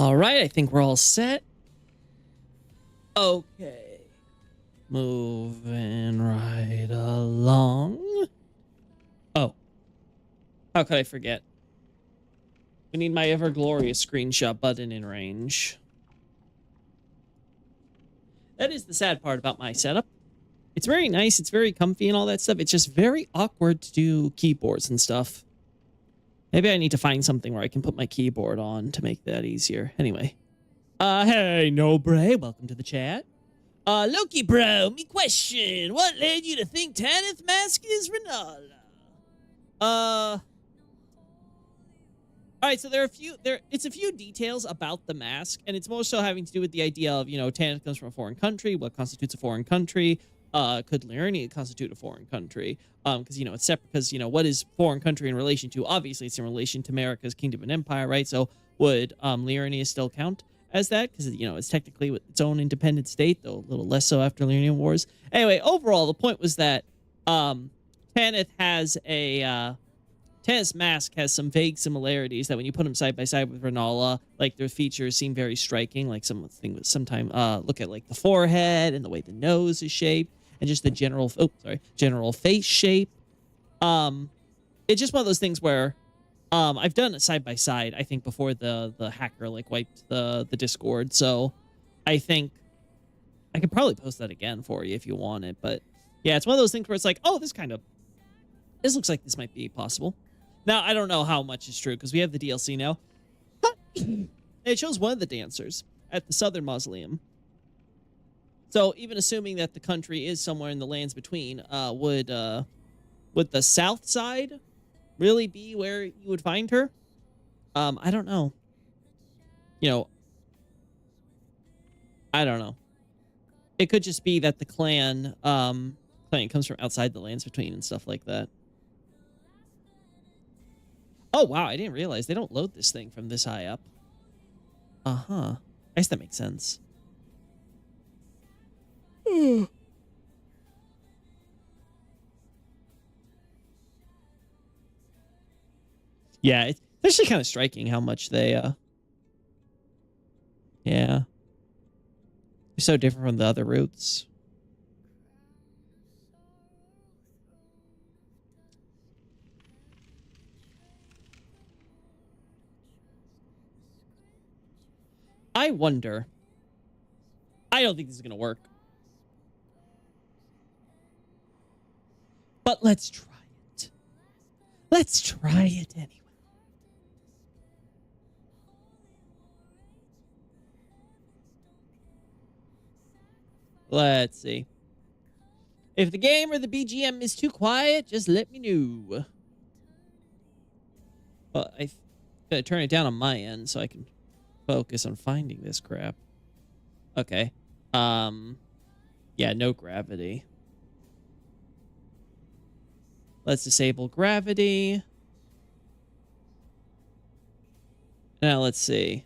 All right, I think we're all set. Okay. Moving right along. Oh, how could I forget? We need my ever glorious screenshot button in range. That is the sad part about my setup. It's very nice, it's very comfy and all that stuff. It's just very awkward to do keyboards and stuff. Maybe I need to find something where I can put my keyboard on to make that easier. Anyway. Hey, Nobre, welcome to the chat. Loki bro, me question. What led you to think Tanith mask is Renala? Alright, so it's a few details about the mask, and it's more so having to do with the idea of, Tanith comes from a foreign country, what constitutes a foreign country, could Liurnia constitute a foreign country? Because, it's separate, because, what is foreign country in relation to? Obviously, it's in relation to America's kingdom and empire, right? So, would, Liurnia still count as that? Because, it's technically its own independent state, though a little less so after Liurnian Wars. Anyway, overall, the point was that, Tanith has Tanith's mask has some vague similarities that when you put them side by side with Renala, like their features seem very striking. Like sometimes look at like the forehead and the way the nose is shaped, and just the general face shape. It's just one of those things where I've done it side by side. I think before the hacker like wiped the Discord, so I think I could probably post that again for you if you want it. But yeah, it's one of those things where it's like, oh, this looks like this might be possible. Now, I don't know how much is true, because we have the DLC now. It shows one of the dancers at the Southern Mausoleum. So, even assuming that the country is somewhere in the lands between, would the south side really be where you would find her? I don't know. I don't know. It could just be that the clan comes from outside the lands between and stuff like that. Oh, wow, I didn't realize they don't load this thing from this high up. Uh-huh. I guess that makes sense. Yeah, it's actually kind of striking how much they, yeah. They're so different from the other routes. I wonder. I don't think this is going to work. But let's try it. Let's try it anyway. Let's see. If the game or the BGM is too quiet, just let me know. Well, I'm going to turn it down on my end so I can focus on finding this crap. Okay. Yeah, no gravity. Let's disable gravity. Now let's see.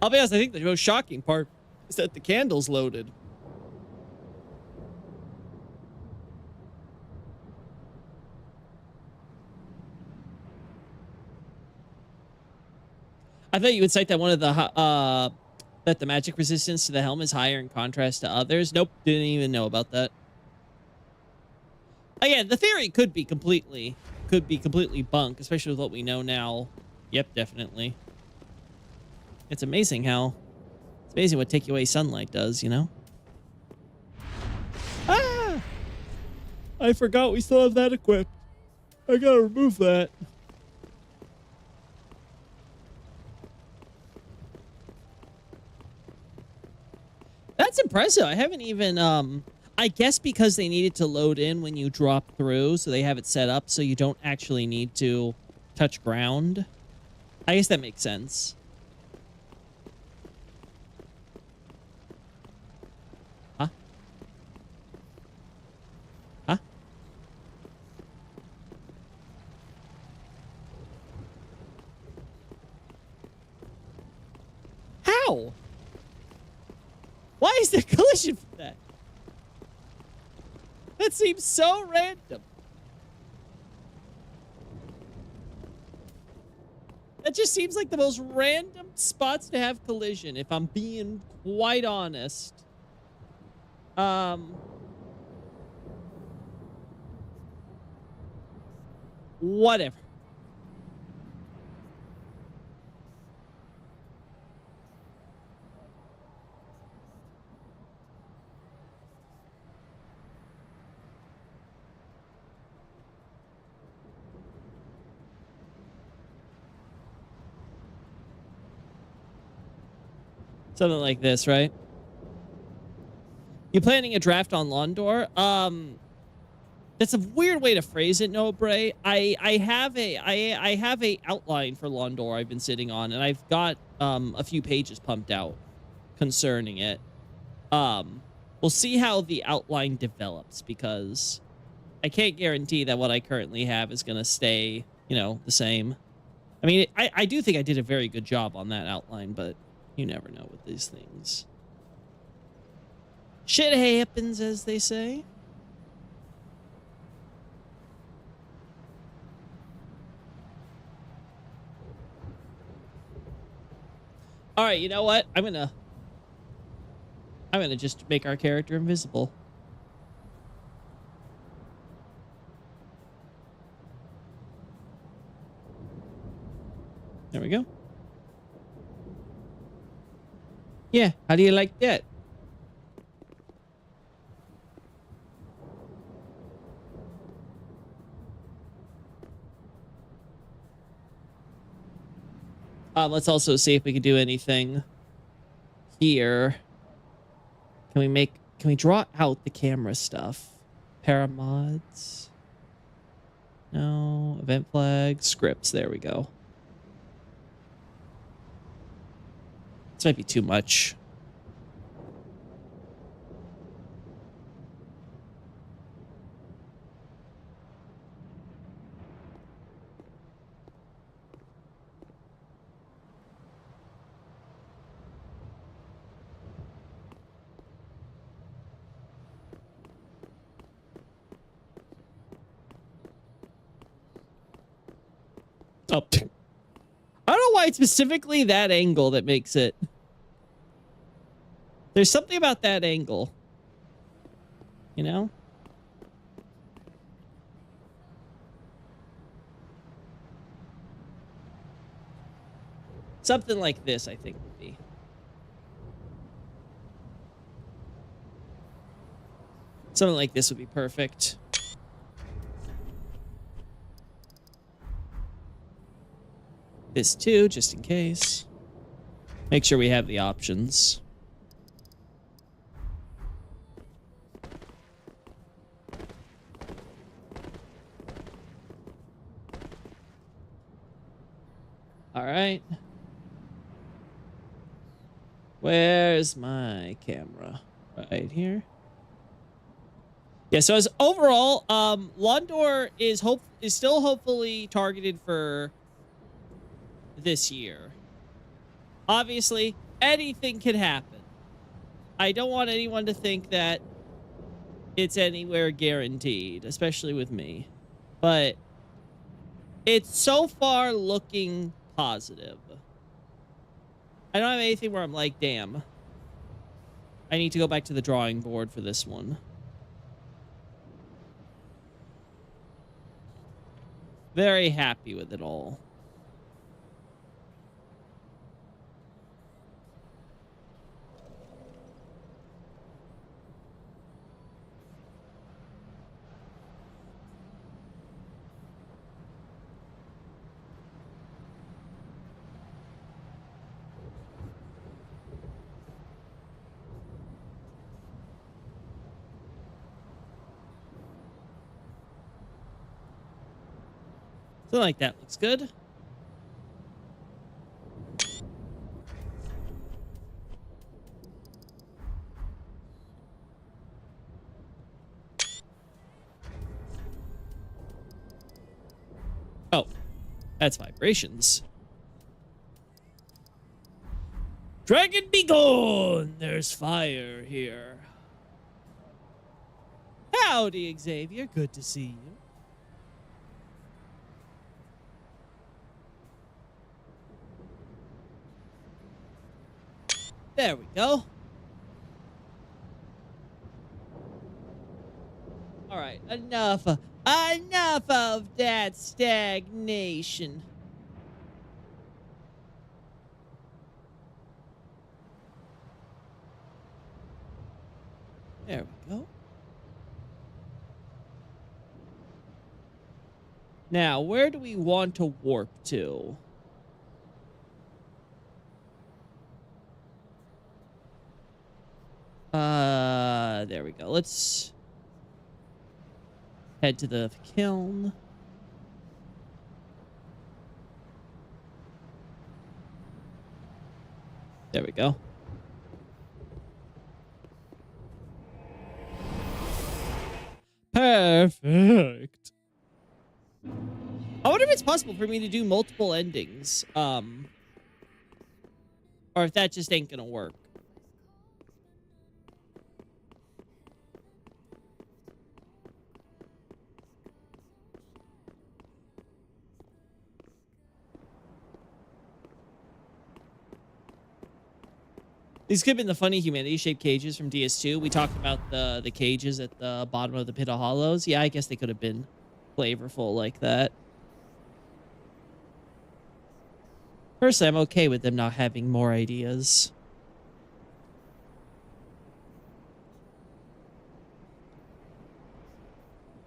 I'll be honest, I think the most shocking part is that the candle's loaded. I thought you would cite that one of the that the magic resistance to the helm is higher in contrast to others. Nope, didn't even know about that. Again, the theory could be completely bunk, especially with what we know now. Yep, definitely. It's amazing what take away sunlight does, Ah! I forgot we still have that equipped. I gotta remove that. That's impressive. I haven't even, I guess because they needed to load in when you drop through, so they have it set up so you don't actually need to touch ground. I guess that makes sense. Huh? Huh? How? Why is there collision for that? That seems so random. That just seems like the most random spots to have collision, if I'm being quite honest. Whatever. Something like this, right? You planning a draft on Londor? That's a weird way to phrase it, no, Bray. I have a outline for Londor I've been sitting on, and I've got a few pages pumped out concerning it. We'll see how the outline develops, because I can't guarantee that what I currently have is gonna stay, you know, the same. I mean, I do think I did a very good job on that outline, but you never know with these things. Shit happens, as they say. All right, you know what? I'm gonna just make our character invisible. There we go. Yeah, how do you like that? Let's also see if we can do anything here. Can we draw out the camera stuff? Paramods. No, event flag, scripts, there we go. This might be too much. Oh. I don't know why it's specifically that angle that makes it. There's something about that angle. You know? Something like this, I think, would be. Something like this would be perfect. This too, just in case. Make sure we have the options. All right. Where's my camera? Right here. Yeah, so as overall, Londor is still hopefully targeted for this year. Obviously, anything can happen. I don't want anyone to think that it's anywhere guaranteed, especially with me. But it's so far looking positive. I don't have anything where I'm like, damn, I need to go back to the drawing board for this one. Very happy with it all. Something like that looks good. Oh, that's vibrations. Dragon be gone! There's fire here. Howdy, Xavier. Good to see you. There we go. All right, enough of that stagnation. There we go. Now, where do we want to warp to? There we go. Let's head to the kiln. There we go. Perfect. I wonder if it's possible for me to do multiple endings. Or if that just ain't gonna work. These could have been the funny humanity-shaped cages from DS2. We talked about the cages at the bottom of the Pit of Hollows. Yeah, I guess they could have been flavorful like that. Personally, I'm okay with them not having more ideas.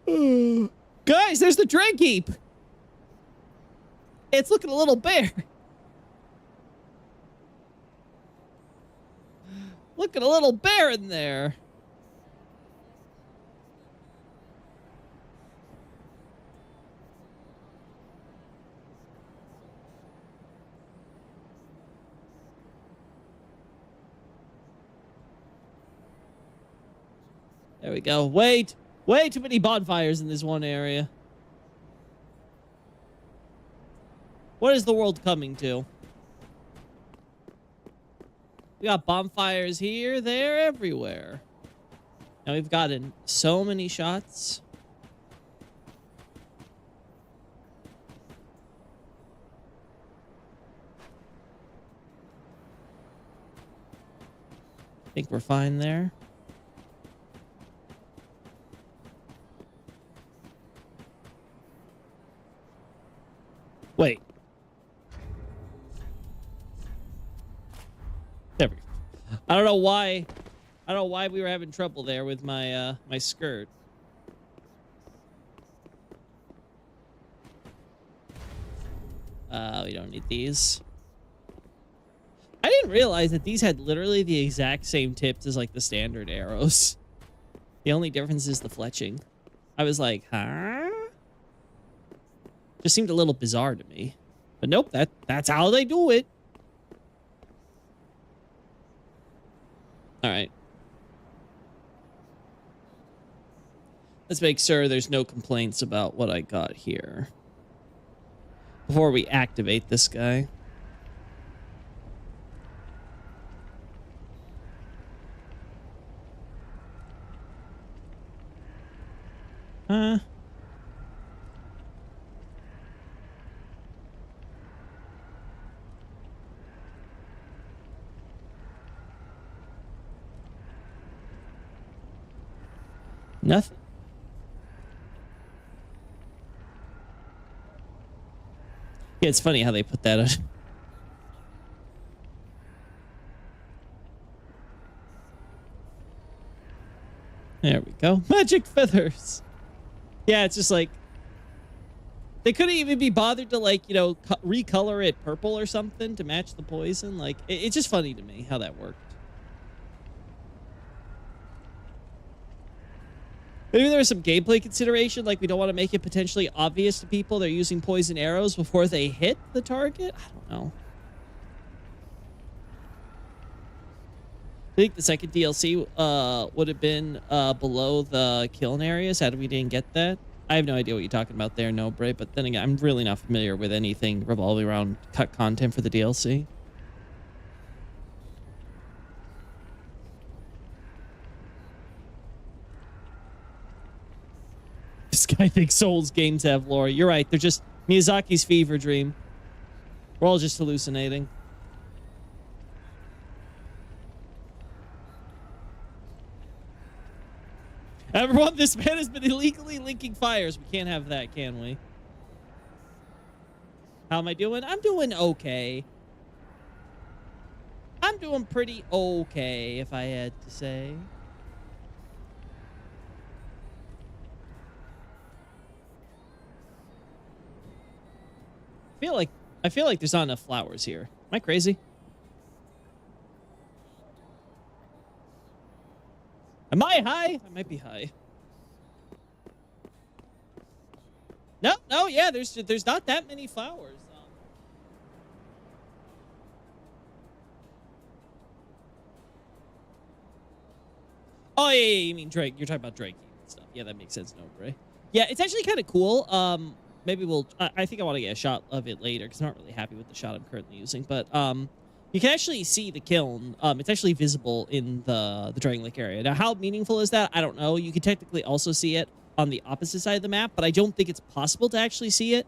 Guys, there's the Drake Heap! It's looking a little bare. Looking a little bare in there. There we go. Wait. Way too many bonfires in this one area. What is the world coming to? We got bonfires here, there, everywhere. Now we've gotten so many shots. I think we're fine there. Wait. There we go. I don't know why we were having trouble there with my my skirt. We don't need these. I didn't realize that these had literally the exact same tips as like the standard arrows. The only difference is the fletching. I was like, huh? Just seemed a little bizarre to me. But nope, that's how they do it. All right. Let's make sure there's no complaints about what I got here before we activate this guy. Nothing. Yeah, it's funny how they put that on. There we go. Magic feathers. Yeah, it's just like they couldn't even be bothered to, like, you know, recolor it purple or something to match the poison. Like, it's just funny to me how that worked. Maybe there's some gameplay consideration, like we don't want to make it potentially obvious to people they're using poison arrows before they hit the target. I don't know. I think the second DLC would have been below the kiln area. Sad we didn't get that. I have no idea what you're talking about there, no, Bray. But then again, I'm really not familiar with anything revolving around cut content for the DLC. I think Souls games have lore. You're right. They're just Miyazaki's fever dream. We're all just hallucinating. Everyone, this man has been illegally linking fires. We can't have that, can we? How am I doing? I'm doing okay. I'm doing pretty okay, if I had to say. I feel like there's not enough flowers here. Am I crazy? Am I high? I might be high. No, yeah, there's not that many flowers. Oh yeah, you mean Drake? You're talking about Drake and stuff. Yeah, that makes sense. No, right? Yeah, it's actually kind of cool. Maybe we'll. I think I want to get a shot of it later because I'm not really happy with the shot I'm currently using. But you can actually see the kiln. It's actually visible in the Dragon Lake area. Now, how meaningful is that? I don't know. You could technically also see it on the opposite side of the map, but I don't think it's possible to actually see it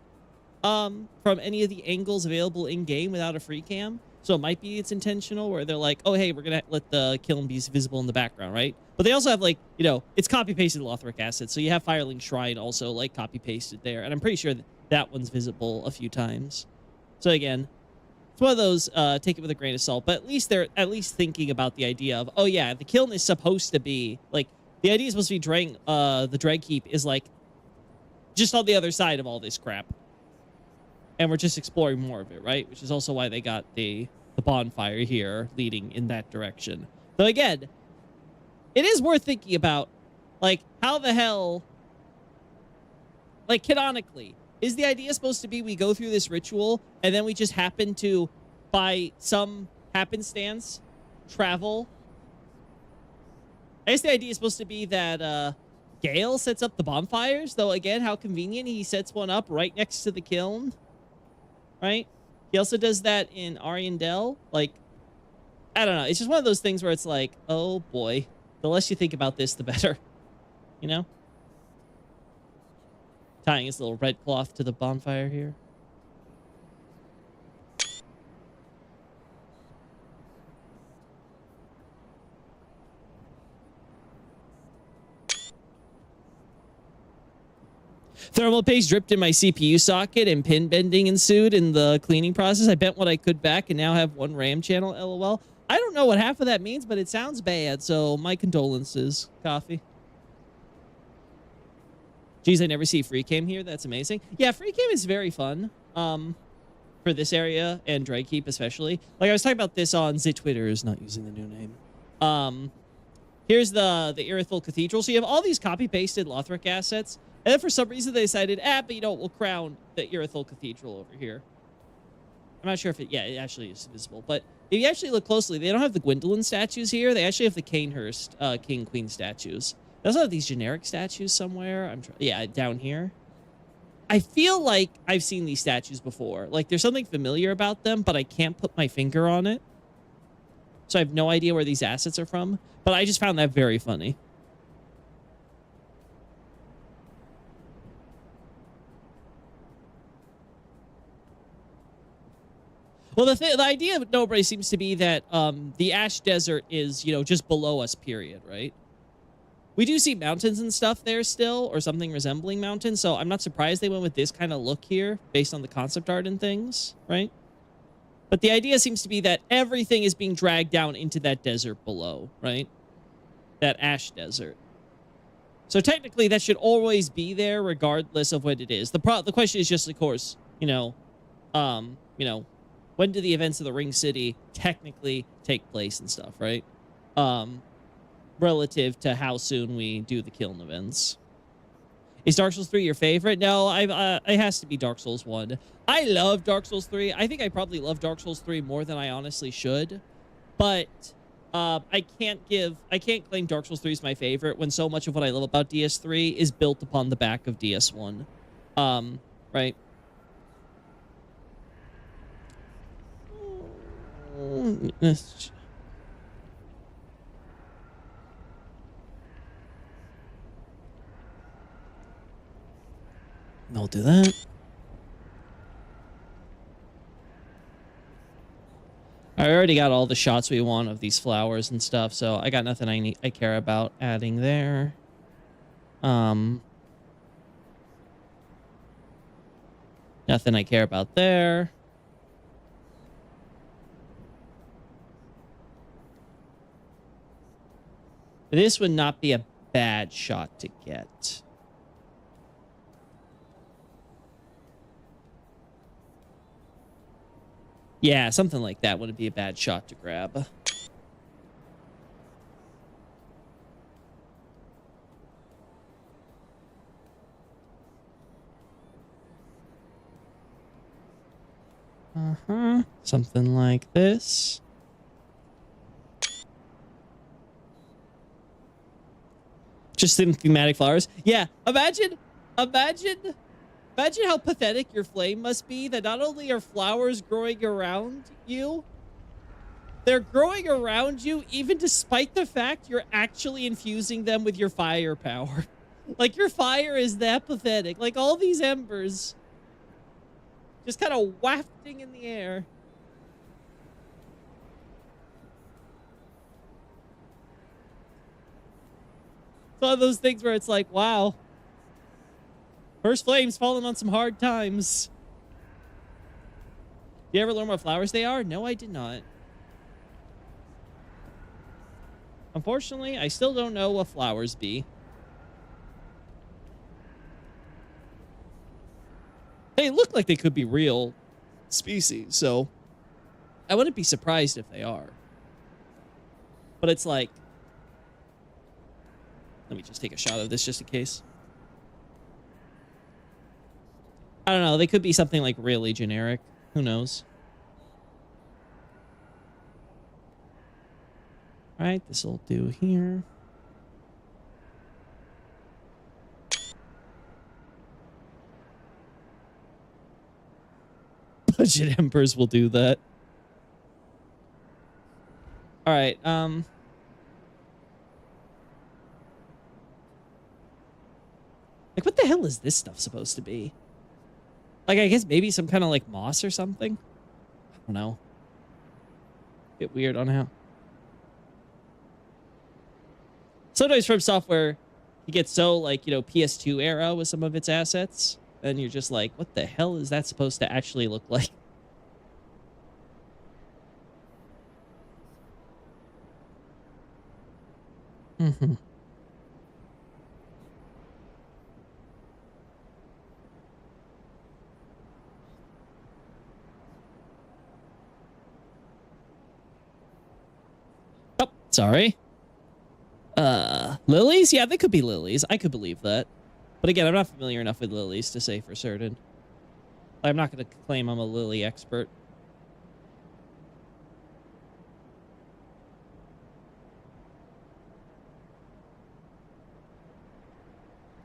from any of the angles available in game without a free cam. So it might be it's intentional where they're like, oh, hey, we're going to let the kiln be visible in the background, right? But they also have, like, you know, it's copy-pasted Lothric assets. So you have Firelink Shrine also, like, copy-pasted there. And I'm pretty sure that one's visible a few times. So, again, it's one of those, take it with a grain of salt. But at least they're at least thinking about the idea of, oh, yeah, the kiln is supposed to be, like, the idea is supposed to be the Drag Keep is, like, just on the other side of all this crap. And we're just exploring more of it, right? Which is also why they got the bonfire here leading in that direction. So again, it is worth thinking about, like, how the hell, like, canonically, is the idea supposed to be we go through this ritual and then we just happen to, by some happenstance, travel? I guess the idea is supposed to be that Gale sets up the bonfires, though, again, how convenient he sets one up right next to the kiln. Right? He also does that in Ariandel. Like, I don't know. It's just one of those things where it's like, oh boy. The less you think about this, the better. You know? Tying his little red cloth to the bonfire here. Thermal paste dripped in my CPU socket and pin bending ensued in the cleaning process. I bent what I could back and now have one RAM channel, LOL. I don't know what half of that means, but it sounds bad, so my condolences, Coffee. Geez, I never see free cam here. That's amazing. Yeah, free cam is very fun for this area and Drag Keep especially. Like, I was talking about this on Zitwitters, not using the new name. Here's the Irithyll Cathedral. So you have all these copy-pasted Lothric assets. And then for some reason they decided, but you know, we'll crown the Irithyll Cathedral over here. I'm not sure if it actually is visible. But if you actually look closely, they don't have the Gwyndolin statues here. They actually have the Cainhurst King Queen statues. They also have these generic statues somewhere. Yeah, down here. I feel like I've seen these statues before. Like, there's something familiar about them, but I can't put my finger on it. So I have no idea where these assets are from. But I just found that very funny. Well, the idea of Nobray seems to be that the Ash Desert is, you know, just below us, period, right? We do see mountains and stuff there still, or something resembling mountains, so I'm not surprised they went with this kind of look here, based on the concept art and things, right? But the idea seems to be that everything is being dragged down into that desert below, right? That Ash Desert. So technically, that should always be there, regardless of what it is. The question is just, of course, you know, when do the events of the Ring City technically take place and stuff, right? Relative to how soon we do the kiln events. Is Dark Souls 3 your favorite? No, it has to be Dark Souls 1. I love Dark Souls 3. I think I probably love Dark Souls 3 more than I honestly should. But I can't claim Dark Souls 3 is my favorite when so much of what I love about DS3 is built upon the back of DS1. Right? I'll do that. I already got all the shots we want of these flowers and stuff, so I got nothing I care about adding there. Nothing I care about there. This would not be a bad shot to get. Yeah, something like that wouldn't be a bad shot to grab. Something like this. Just in thematic flowers. Yeah, imagine how pathetic your flame must be that not only are flowers growing around you, they're growing around you even despite the fact you're actually infusing them with your fire power. Like, your fire is that pathetic. Like, all these embers just kind of wafting in the air. It's one of those things where it's like, wow. First Flame's fallen on some hard times. Did you ever learn what flowers they are? No, I did not. Unfortunately, I still don't know what flowers be. They look like they could be real species, so I wouldn't be surprised if they are. But it's like, let me just take a shot of this just in case. I don't know. They could be something like really generic. Who knows? All right, this will do here. Budget embers will do that. All right. Like, what the hell is this stuff supposed to be? Like, I guess maybe some kind of like moss or something. I don't know. Bit weird on how. Sometimes From Software, you get so like, you know, PS2 era with some of its assets, and you're just like, what the hell is that supposed to actually look like? Mm-hmm. Oh, sorry. Lilies? Yeah, they could be lilies. I could believe that. But again, I'm not familiar enough with lilies to say for certain. I'm not going to claim I'm a lily expert.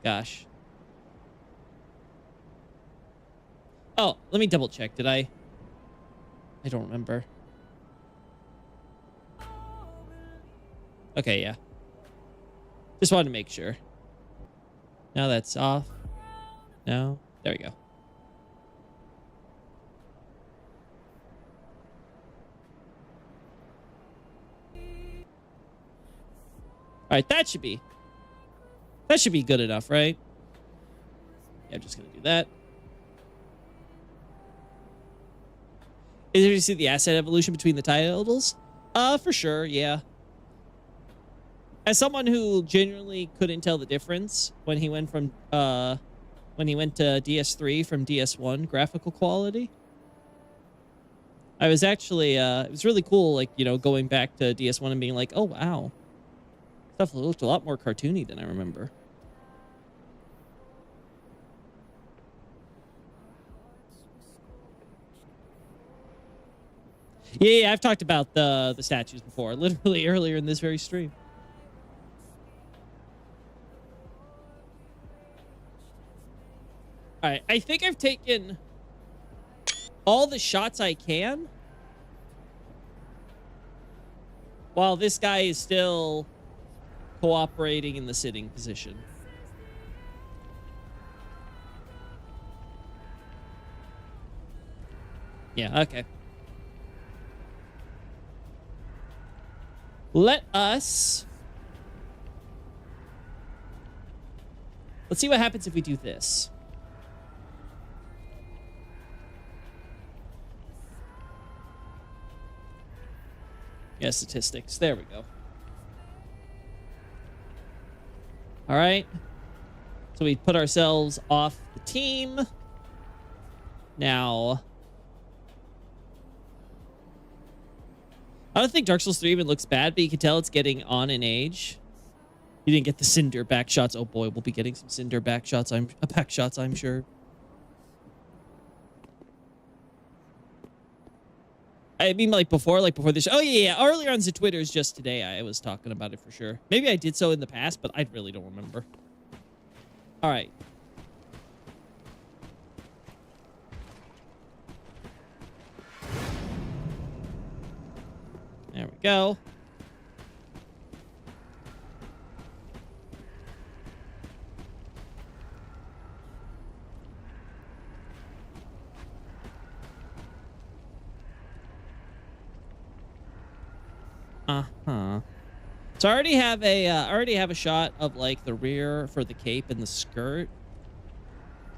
Gosh. Oh, let me double check. Did I? I don't remember. Okay, yeah. Just wanted to make sure. Now that's off. No. There we go. All right, that should be good enough, right? Yeah, I'm just gonna do that. Is there to see the asset evolution between the titles? For sure, yeah. As someone who genuinely couldn't tell the difference when he went from when he went to DS3 from DS1 graphical quality, I was actually it was really cool, like, you know, going back to DS1 and being like, oh wow, stuff looked a lot more cartoony than I remember. Yeah, I've talked about the statues before, literally earlier in this very stream. All right, I think I've taken all the shots I can while this guy is still cooperating in the sitting position. Yeah, okay. Let us... Let's see what happens if we do this. Yeah, statistics. There we go. All right. So we put ourselves off the team. Now... I don't think Dark Souls 3 even looks bad, but you can tell it's getting on in age. You didn't get the Cinder back shots. Oh boy, we'll be getting some Cinder back shots. I'm sure. I mean, like before this. Oh yeah. Earlier on the Twitters, just today, I was talking about it for sure. Maybe I did so in the past, but I really don't remember. All right. There we go. So I already have a shot of like the rear for the cape and the skirt.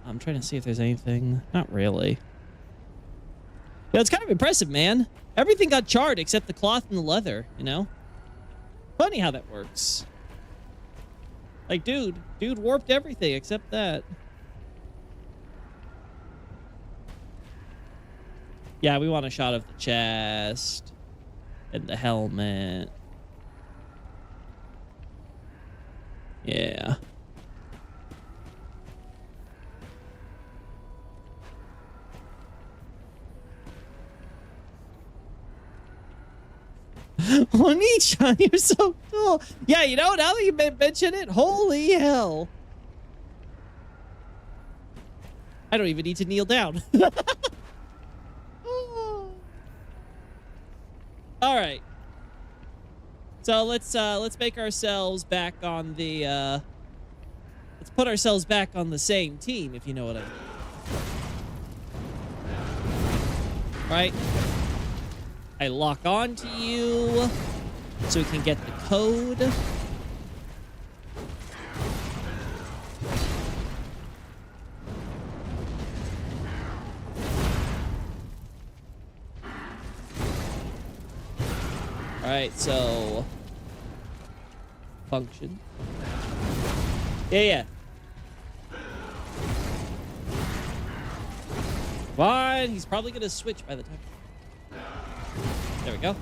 I'm trying to see if there's anything. Not really. Yeah, it's kind of impressive, man. Everything got charred except the cloth and the leather, you know? Funny how that works. Like, dude warped everything except that. Yeah, we want a shot of the chest and the helmet. Yeah. Oni-chan, you're so cool. Yeah, you know, now that you mention it, holy hell. I don't even need to kneel down. All right. So let's make ourselves back on the let's put ourselves back on the same team, if you know what I mean. Right? I lock on to you so we can get the code. All right, so function. Yeah. Fine, he's probably gonna switch by the time. There we go.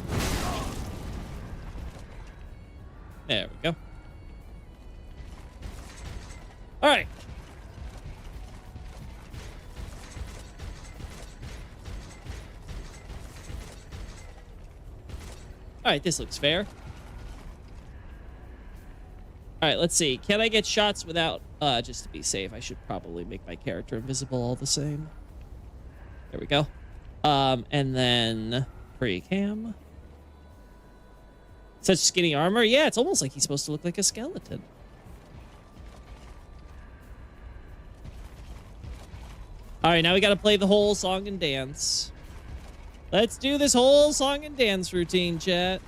There we go. All right. All right, this looks fair. All right, let's see. Can I get shots without... just to be safe, I should probably make my character invisible all the same. There we go. And then... Pre-cam. Such skinny armor? Yeah, it's almost like he's supposed to look like a skeleton. All right, now we got to play the whole song and dance. Let's do this whole song and dance routine, chat.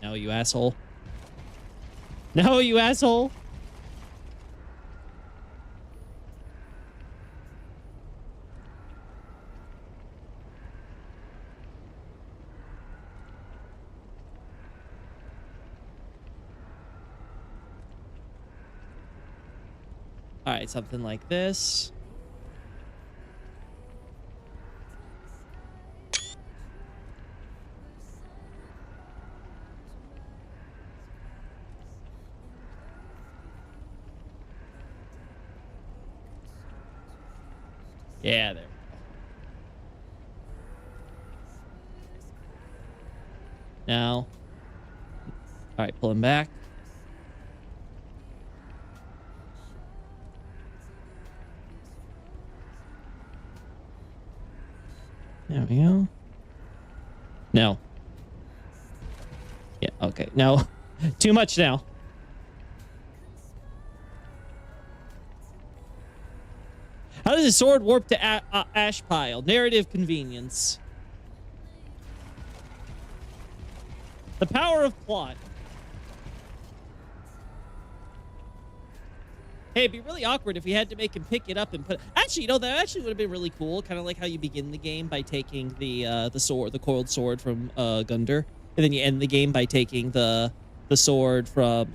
No, you asshole. No, you asshole. All right, something like this. Yeah, there we go. Now, all right, pull him back. There we go. No. Yeah, okay. No. Too much now. does his sword warp to ash pile? Narrative convenience. The power of plot. Hey, it'd be really awkward if we had to make him pick it up and put. Actually, you know, that actually would have been really cool. Kind of like how you begin the game by taking the sword, the coiled sword from Gundar, and then you end the game by taking the sword from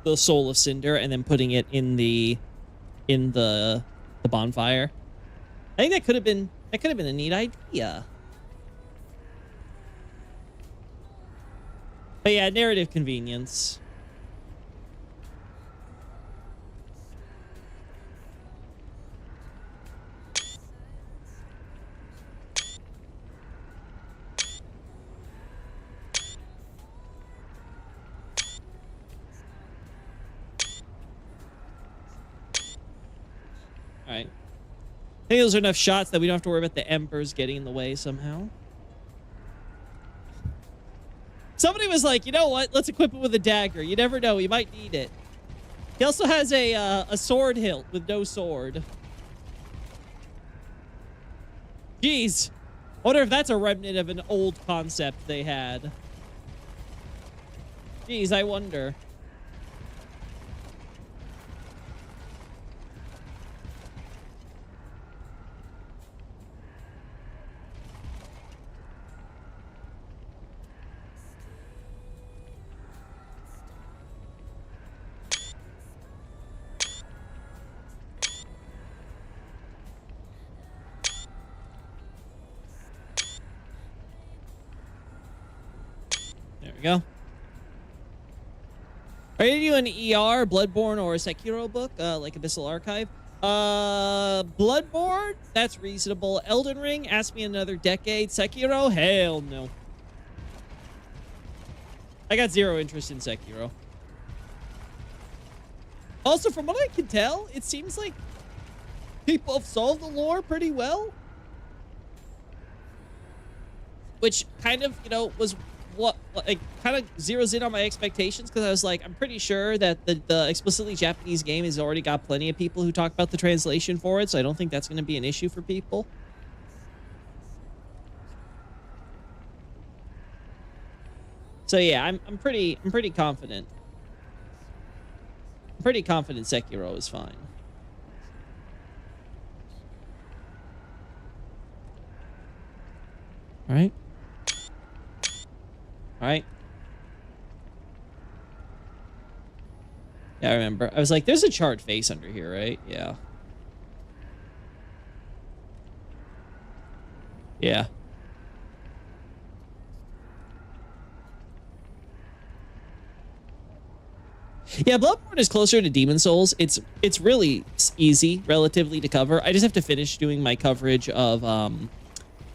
the Soul of Cinder, and then putting it in the bonfire. I think that could have been a neat idea. But yeah, narrative convenience. All right. I think those are enough shots that we don't have to worry about the embers getting in the way somehow. Somebody was like, you know what? Let's equip it with a dagger. You never know. You might need it. He also has a sword hilt with no sword. Jeez. I wonder if that's a remnant of an old concept they had. Jeez, I wonder. There we go. Are you doing an ER, Bloodborne, or a Sekiro book, like Abyssal Archive? Bloodborne? That's reasonable. Elden Ring? Ask me another decade. Sekiro? Hell no. I got zero interest in Sekiro. Also, from what I can tell, it seems like people have solved the lore pretty well. Which kind of, you know, was what like kind of zeroes in on my expectations, because I was like, I'm pretty sure that the explicitly Japanese game has already got plenty of people who talk about the translation for it, so I don't think that's going to be an issue for people. So yeah, I'm pretty confident. I'm pretty confident Sekiro is fine. All right. All right. Yeah, I remember. I was like, there's a charred face under here, right? Yeah. Yeah. Yeah, Bloodborne is closer to Demon Souls. It's really easy, relatively, to cover. I just have to finish doing my coverage of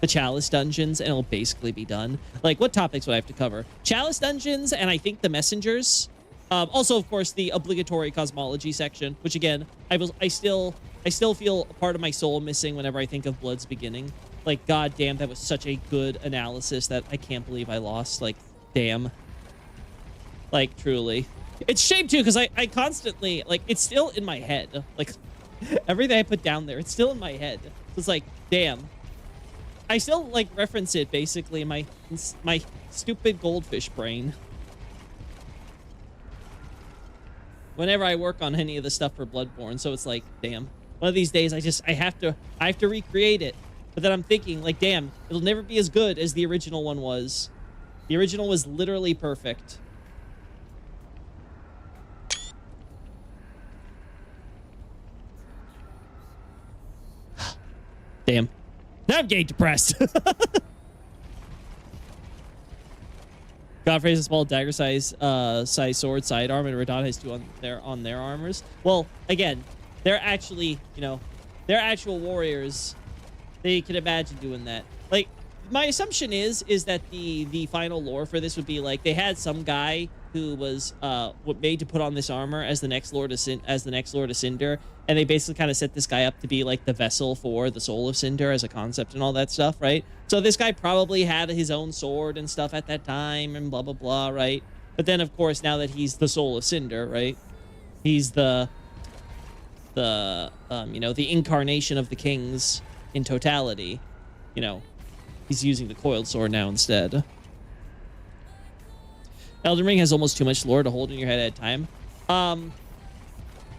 the Chalice dungeons, and it'll basically be done. Like, what topics would I have to cover? Chalice dungeons, and I think the messengers. Also, of course, the obligatory cosmology section, which again, I still feel a part of my soul missing whenever I think of Blood's beginning. Like, god damn, that was such a good analysis that I can't believe I lost. Like, damn. Like, truly. It's a shame too, because I constantly, like, it's still in my head. Like, everything I put down there, it's still in my head. It's like, damn. I still, like, reference it, basically, in my stupid goldfish brain. Whenever I work on any of the stuff for Bloodborne, so it's like, damn. One of these days, I have to recreate it. But then I'm thinking, like, damn, it'll never be as good as the original one was. The original was literally perfect. Damn. Now I'm getting depressed. Godfrey has a small dagger size sword sidearm, and Radahn has two on their armors. Well, again, they're actually, you know, they're actual warriors. They can imagine doing that. Like, my assumption is that the final lore for this would be like they had some guy who was made to put on this armor as the next Lord of Cinder, and they basically kind of set this guy up to be like the vessel for the Soul of Cinder as a concept and all that stuff, right? So this guy probably had his own sword and stuff at that time and blah blah blah, right? But then of course now that he's the Soul of Cinder, right? He's the you know, the incarnation of the kings in totality. You know, he's using the coiled sword now instead. Elden Ring has almost too much lore to hold in your head at a time.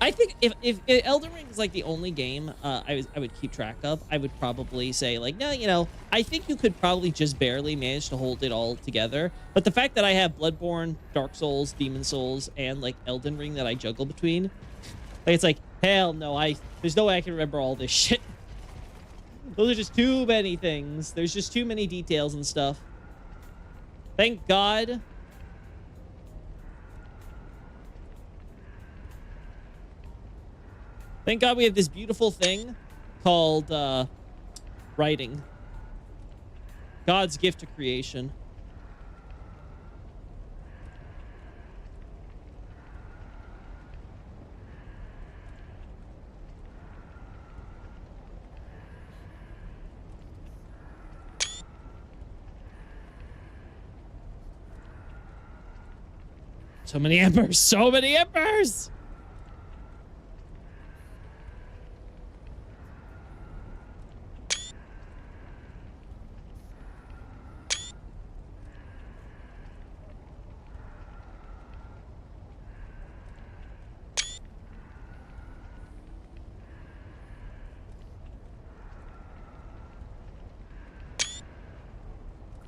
I think if Elden Ring is like the only game I would keep track of, I would probably say like, no, you know, I think you could probably just barely manage to hold it all together. But the fact that I have Bloodborne, Dark Souls, Demon Souls, and like Elden Ring that I juggle between, like, it's like, hell no, there's no way I can remember all this shit. Those are just too many things. There's just too many details and stuff. Thank God. Thank God we have this beautiful thing called writing. God's gift to creation. So many embers. So many embers.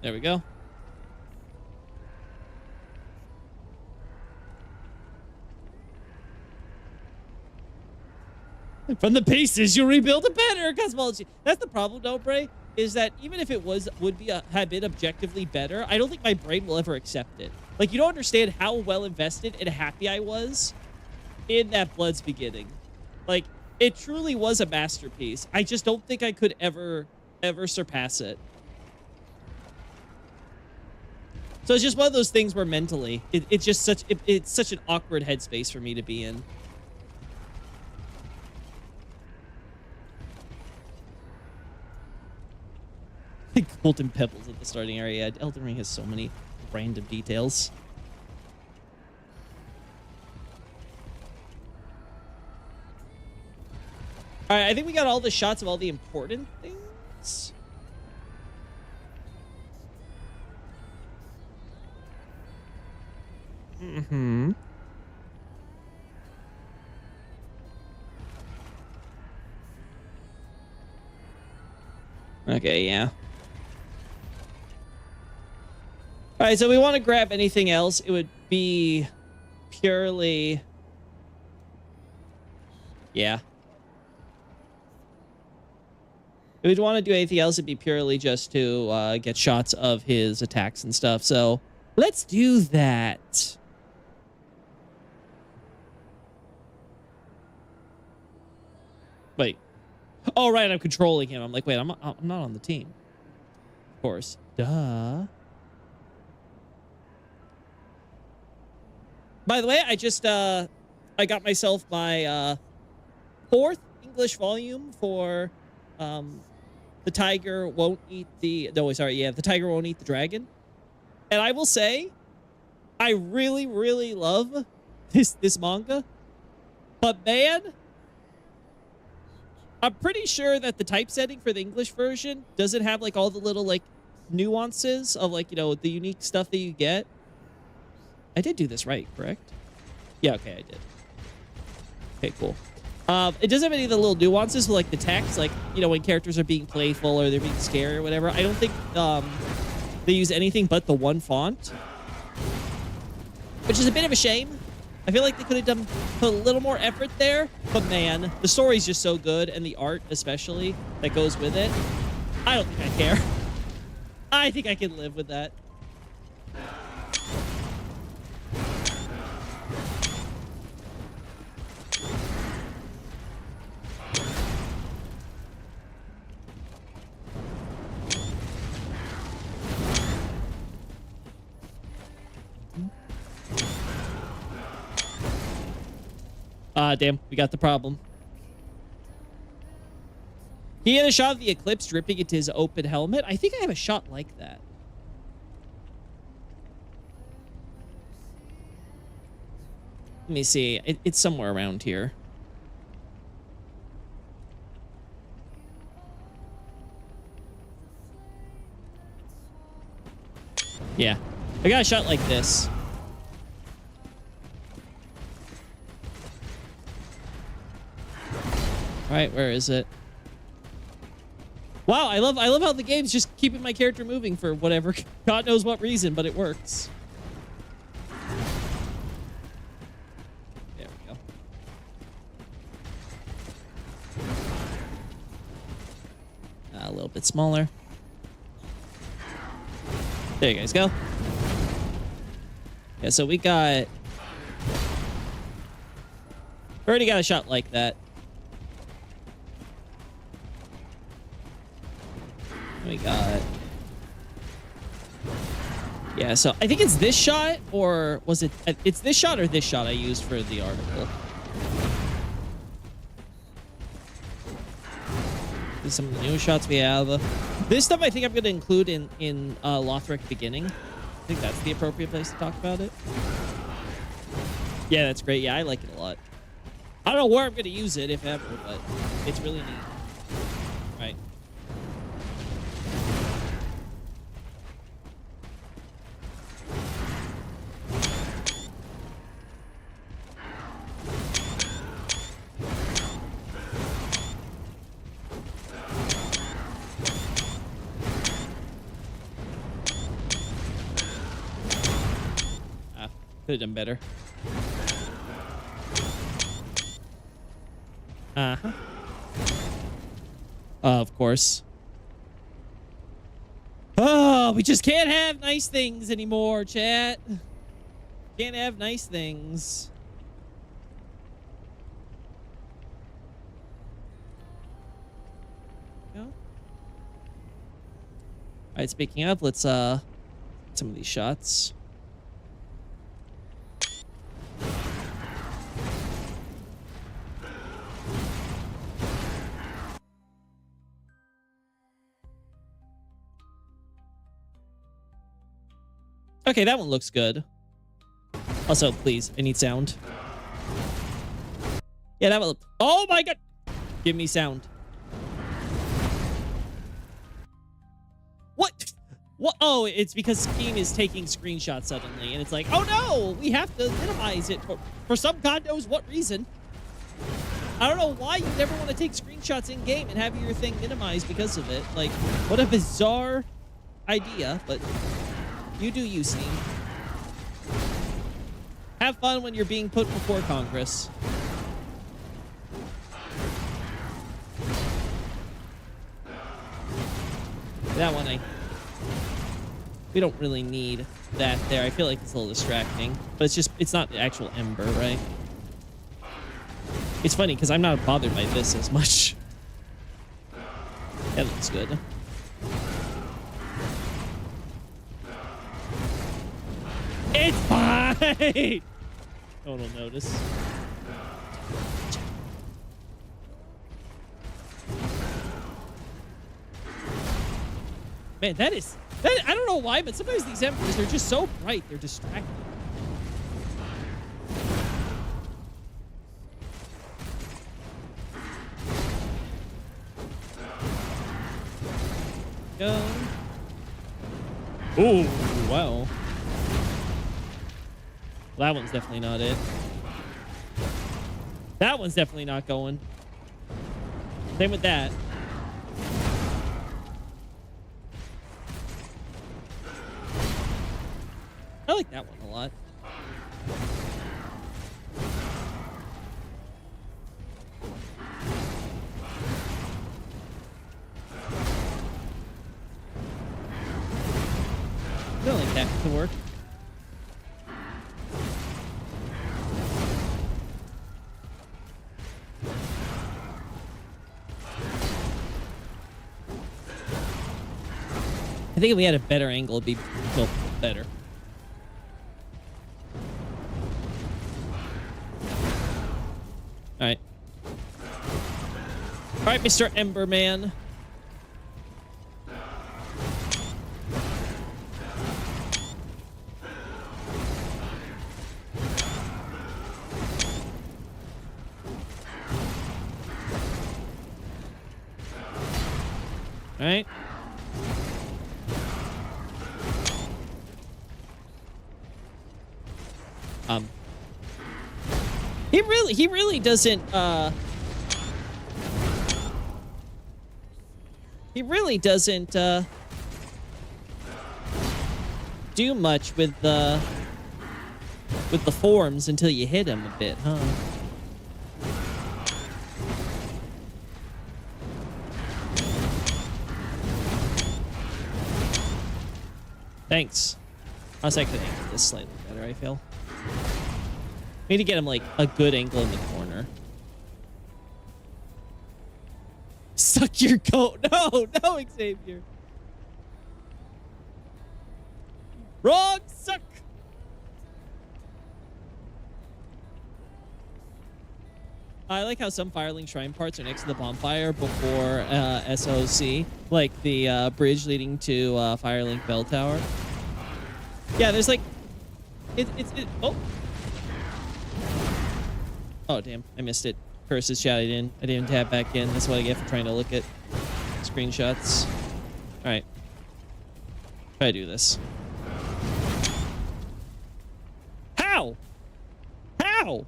There we go. From the pieces, you rebuild a better cosmology. That's the problem, though, Bray, is that even if it had been objectively better, I don't think my brain will ever accept it. Like, you don't understand how well invested and happy I was in that Blood's Beginning. Like, it truly was a masterpiece. I just don't think I could ever surpass it. So it's just one of those things where mentally, it's just it's such an awkward headspace for me to be in. Golden pebbles at the starting area. Elden Ring has so many random details. All right, I think we got all the shots of all the important things. Mm-hmm. Okay, yeah. All right, so we want to grab anything else. It would be purely... Yeah. If we'd want to do anything else, it'd be purely just to get shots of his attacks and stuff. So let's do that. Wait. Oh, right, I'm controlling him. I'm like, wait, I'm not on the team. Of course. Duh. By the way, I just I got myself my 4th English volume for The Tiger Won't Eat the... No, sorry, yeah, The Tiger Won't Eat the Dragon. And I will say, I really, really love this manga. But man, I'm pretty sure that the typesetting for the English version doesn't have like all the little like nuances of like, you know, the unique stuff that you get. I did do this right, correct? Yeah, okay, I did. Okay, cool. It doesn't have any of the little nuances with like the text, like, you know, when characters are being playful or they're being scared or whatever. I don't think they use anything but the one font, which is a bit of a shame. I feel like they could have put a little more effort there, but man, the story's just so good, and the art especially that goes with it. I don't think I care. I think I can live with that. Damn, we got the problem. He had a shot of the eclipse dripping into his open helmet. I think I have a shot like that. Let me see. It's somewhere around here. Yeah. I got a shot like this. All right, where is it? Wow, I love how the game's just keeping my character moving for whatever God knows what reason, but it works. There we go. A little bit smaller. There you guys go. Yeah, so we already got a shot like that. We got... Yeah, so I think it's this shot, or was it... It's this shot or this shot I used for the article. These are some of the new shots we have. This stuff I think I'm going to include in Lothric Beginning. I think that's the appropriate place to talk about it. Yeah, that's great. Yeah, I like it a lot. I don't know where I'm going to use it, if ever, but it's really neat. Right. Could have done better. Uh-huh. Of course. Oh, we just can't have nice things anymore, chat. Can't have nice things. Go. All right, speaking of, let's some of these shots. Okay, that one looks good. Also, please, I need sound. Yeah, that one. Oh my god! Give me sound. What? What? Oh, it's because Steam is taking screenshots suddenly, and it's like, oh no, we have to minimize it for some god knows what reason. I don't know why you never want to take screenshots in game and have your thing minimized because of it. Like, what a bizarre idea, but. You do you, Steam. Have fun when you're being put before Congress. That one, we don't really need that there. I feel like it's a little distracting, but it's not the actual Ember, right? It's funny because I'm not bothered by this as much. That looks good. It's fine! No one will notice. Man, that I don't know why, but sometimes these Embers, they're just so bright, they're distracting. Go. Oh, wow. Well, that one's definitely not it. That one's definitely not going. Same with that. I like that one a lot. I don't like that to work. I think if we had a better angle, it'd be feel better. All right. All right, Mr. Emberman. All right. Um, he really doesn't, he really doesn't, do much with the forms until you hit him a bit, huh? Thanks. I was actually angle this slightly better, I feel. Need to get him like a good angle in the corner. Suck your coat. No, no, Xavier. Wrong suck. I like how some Firelink Shrine parts are next to the bonfire before SOC, like the bridge leading to Firelink Bell Tower. Yeah, there's like, oh. Oh, damn, I missed it. Curses shouted in. I didn't tap back in. That's what I get for trying to look at screenshots. All right. Try to do this. How? How?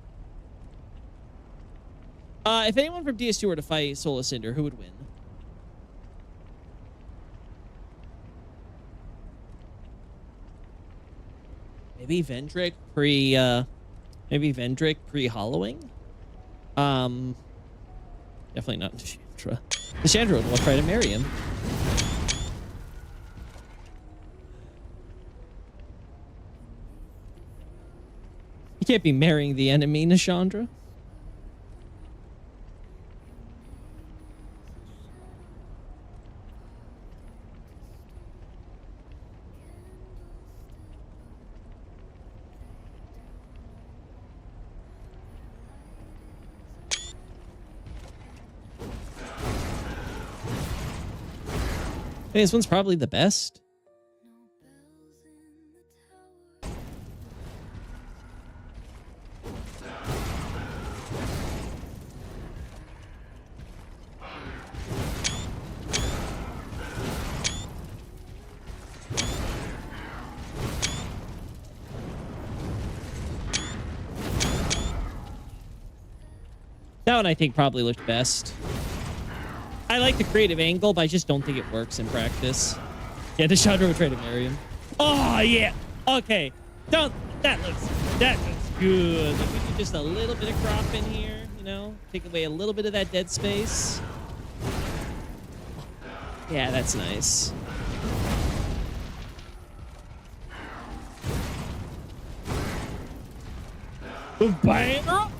If anyone from DS2 were to fight Solar Cinder, who would win? Maybe Vendrick pre-hollowing? Definitely not Deshandra. Deshandra will try to marry him. You can't be marrying the enemy, Nashandra. Hey, this one's probably the best. That one I think probably looked best. I like the creative angle, but I just don't think it works in practice. Yeah, Deshandra would try to marry him. Oh, yeah. Okay. That looks good. Like, we do just a little bit of crop in here, you know? Take away a little bit of that dead space. Yeah, that's nice. Bam!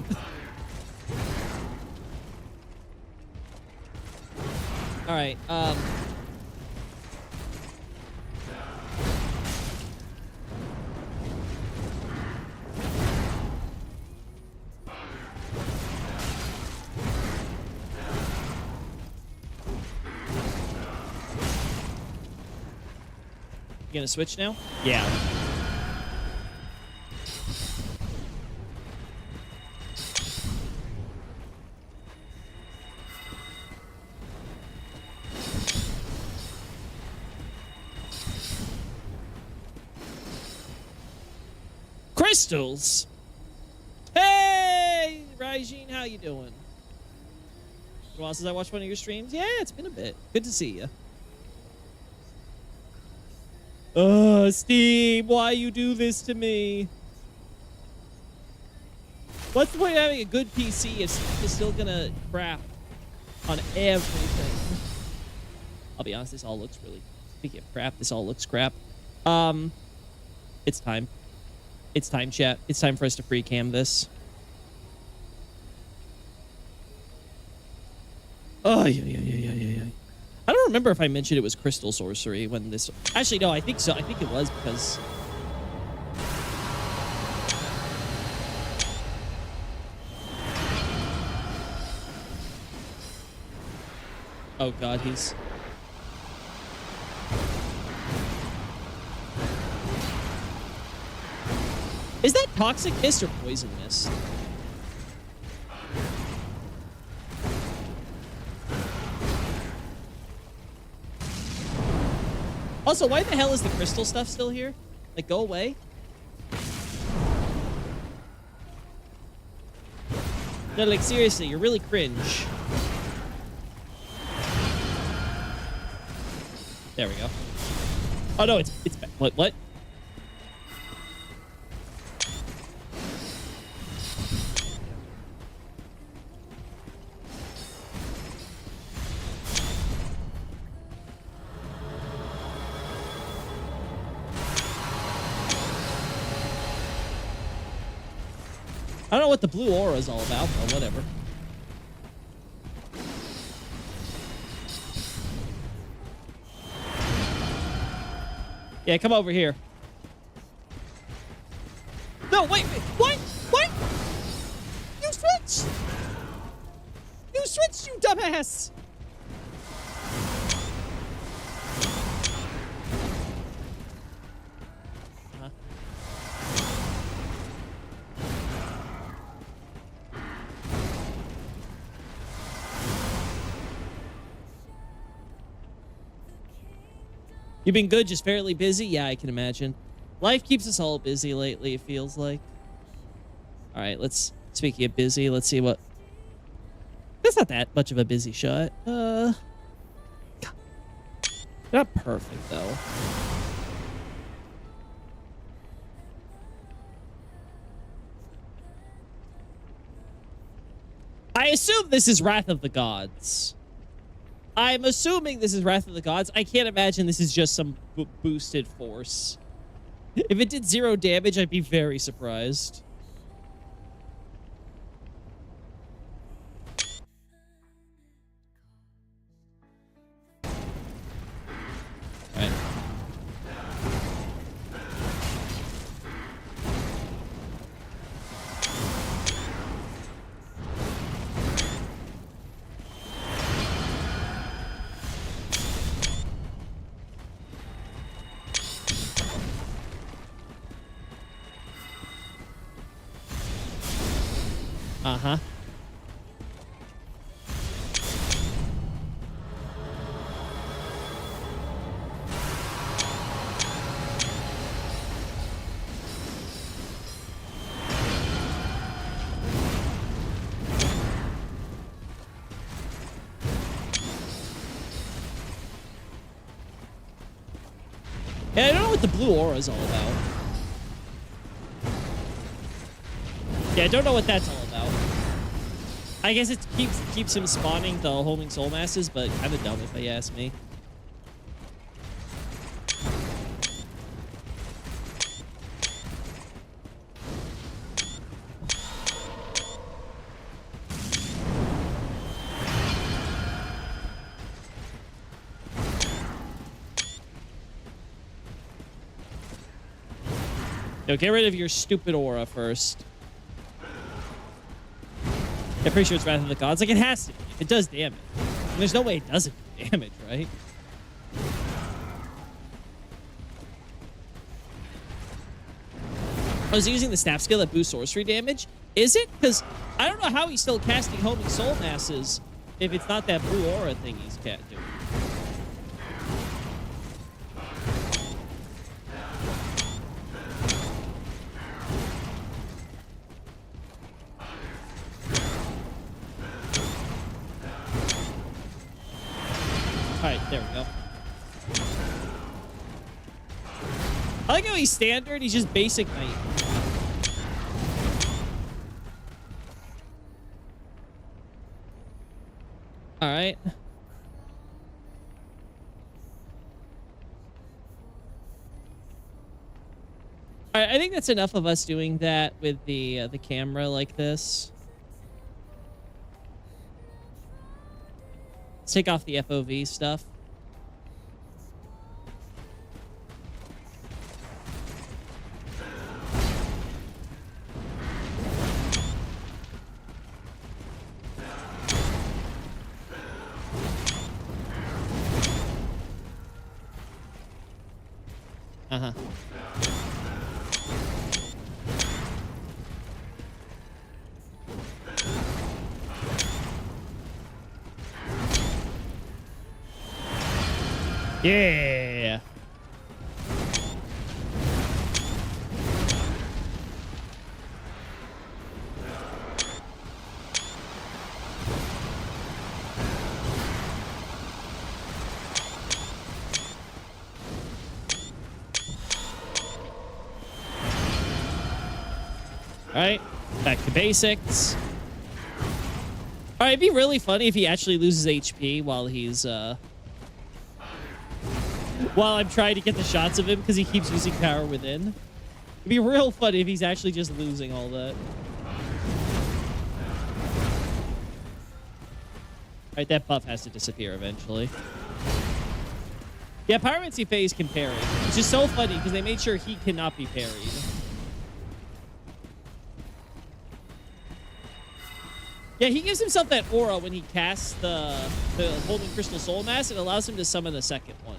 All right. You gonna switch now? Yeah. Crystals. Hey, Raijin, how you doing? A while since I watched one of your streams. Yeah, it's been a bit. Good to see you. Steve, why you do this to me? What's the point of having a good PC if it's still gonna crap on everything? I'll be honest, this all looks really... Speaking of crap, this all looks crap. It's time. It's time, chat. It's time for us to free cam this. Oh, yeah. I don't remember if I mentioned it was crystal sorcery when this... Actually, no, I think so. I think it was because... Oh, God, he's... Is that Toxic Mist or Poison Mist? Also, why the hell is the crystal stuff still here? Like, go away. No, like seriously, you're really cringe. There we go. Oh no, it's what? I don't know what the blue aura is all about, but whatever. Yeah, come over here. No, wait, what? What? You switched! You switched, you dumbass! You've been good, just fairly busy? Yeah, I can imagine. Life keeps us all busy lately, it feels like. All right, speaking of busy, let's see what... That's not that much of a busy shot. Not perfect, though. I assume this is Wrath of the Gods. I'm assuming this is Wrath of the Gods. I can't imagine this is just some boosted force. If it did 0 damage, I'd be very surprised. Alright. Uh-huh. Yeah, I don't know what the blue aura is all about. Yeah, I don't know what that's all about. I guess it keeps him spawning the homing soul masses, but kind of dumb if you ask me. Yo, get rid of your stupid aura first. I'm pretty sure it's Wrath of the Gods. Like, it has to be. It does damage. And there's no way it doesn't do damage, right? I was using the snap skill that boosts sorcery damage. Is it? Because I don't know how he's still casting homing soul masses if it's not that blue aura thing he's doing. Alright, there we go. I like how he's standard, he's just basic knight. Alright. Alright, I think that's enough of us doing that with the camera like this. Let's take off the FOV stuff. Uh-huh. Yeah. All right, back to basics. All right, it'd be really funny if he actually loses HP while he's while I'm trying to get the shots of him because he keeps using power within. It'd be real funny if he's actually just losing all that. All right, that buff has to disappear eventually. Yeah, Pyromancy phase can parry, which is so funny because they made sure he cannot be parried. Yeah, he gives himself that aura when he casts the Holding Crystal Soul Mass. It allows him to summon the second one.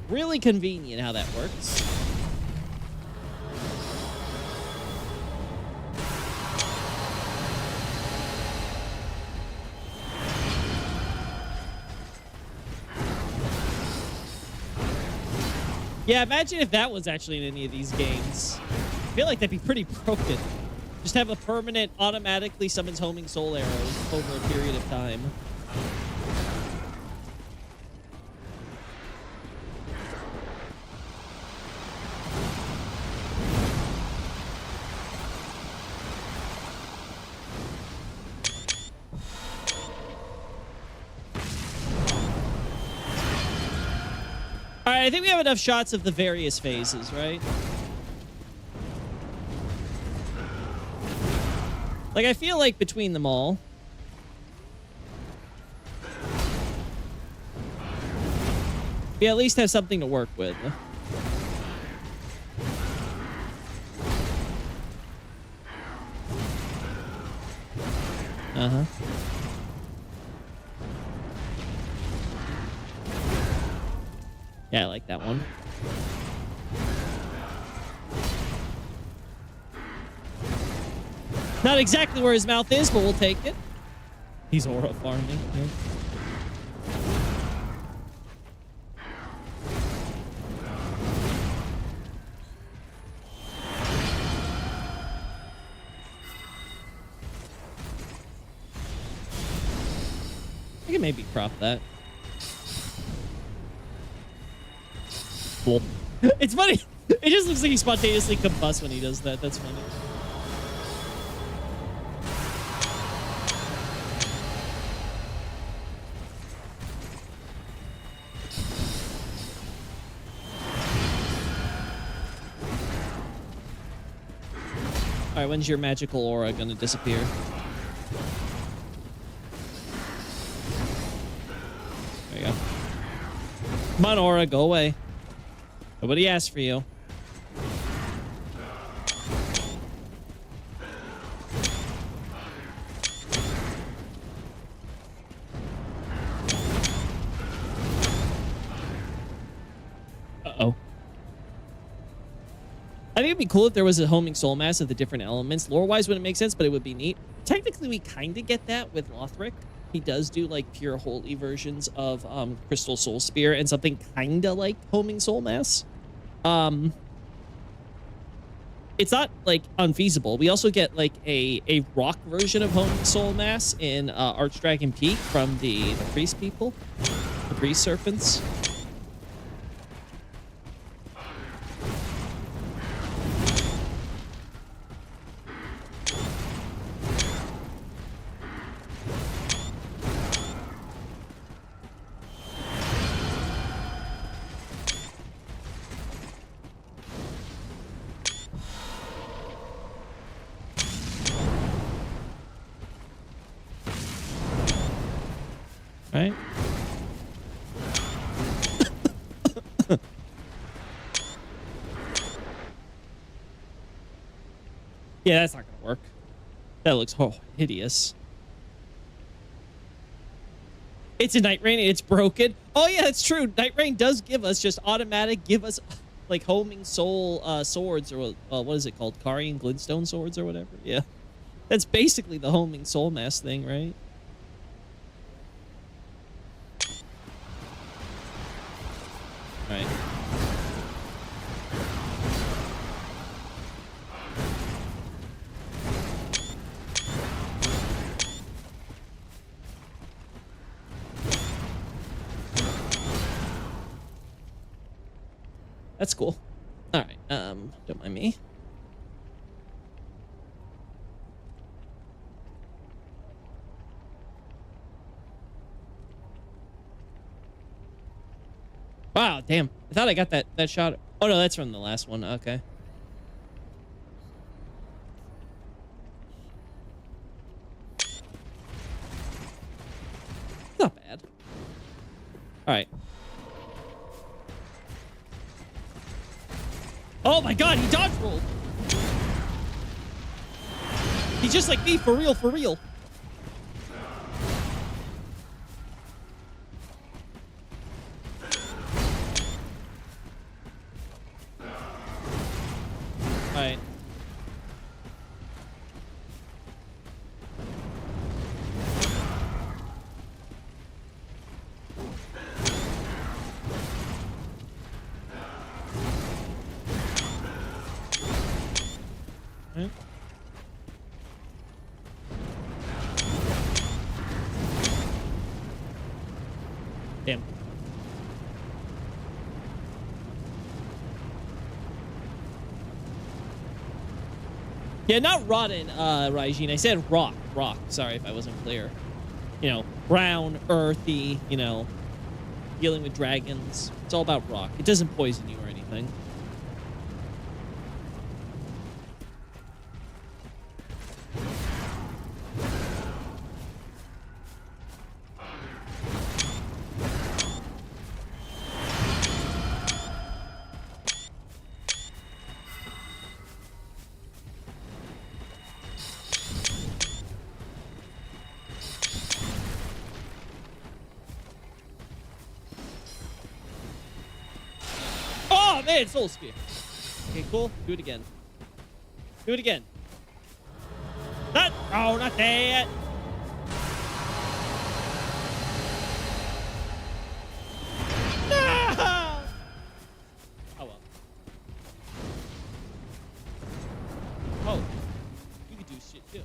Really convenient how that works. Yeah, imagine if that was actually in any of these games. I feel like that'd be pretty broken. Just have a permanent, automatically summons homing soul arrows over a period of time. All right, I think we have enough shots of the various phases, right? Like, I feel like between them all, we at least have something to work with. Uh-huh. Yeah, I like that one. Not exactly where his mouth is, but we'll take it. He's aura farming here. I can maybe crop that. Cool. It's funny. It just looks like he spontaneously combusts when he does that. That's funny. All right, when's your magical aura gonna disappear? There you go. Come on, aura, go away. Nobody asked for you. Uh-oh. I think it'd be cool if there was a homing soul mass of the different elements. Lore-wise wouldn't make sense, but it would be neat. Technically, we kind of get that with Lothric. He does do like pure holy versions of Crystal Soul Spear and something kind of like homing soul mass. It's not like unfeasible. We also get like a rock version of homing soul mass in Archdragon Peak from the priest people, the priest serpents. Right? Yeah, that's not gonna work. That looks hideous. It's a Night Rain and it's broken. Oh yeah, that's true. Night Rain does give us just automatic, like homing soul swords, or what is it called? Carian Glintstone swords or whatever. Yeah, that's basically the homing soul mass thing, right? Right. That's cool. All right. Don't mind me. Damn. I thought I got that shot. Oh, no, that's from the last one. Okay. Not bad. All right. Oh my god, he dodge rolled. He's just like me, for real, for real. All right. Right. Damn. Yeah, not rotten, Raijin. I said rock. Rock. Sorry if I wasn't clear. You know, brown, earthy, you know, dealing with dragons. It's all about rock. It doesn't poison you or anything. Oh, man, Soul Spear. Okay, cool. Do it again. Do it again. Not, oh, not that. No! Oh, well. Oh, you could do shit, too.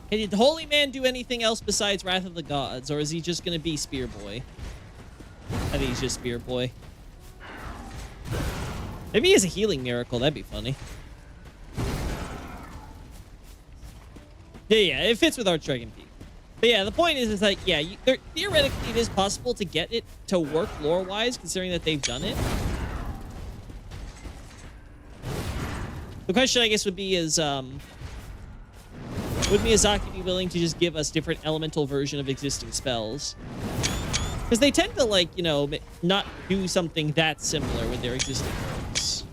Hey, did the Holy Man do anything else besides Wrath of the Gods, or is he just gonna be Spear Boy? I think he's just Spear Boy. Maybe he has a healing miracle. That'd be funny. Yeah, it fits with Archdragon Peak. But yeah, the point is like, yeah, theoretically it is possible to get it to work lore-wise, considering that they've done it. The question, I guess, would be is, would Miyazaki be willing to just give us different elemental version of existing spells? Because they tend to, like, you know, not do something that similar with their existing works.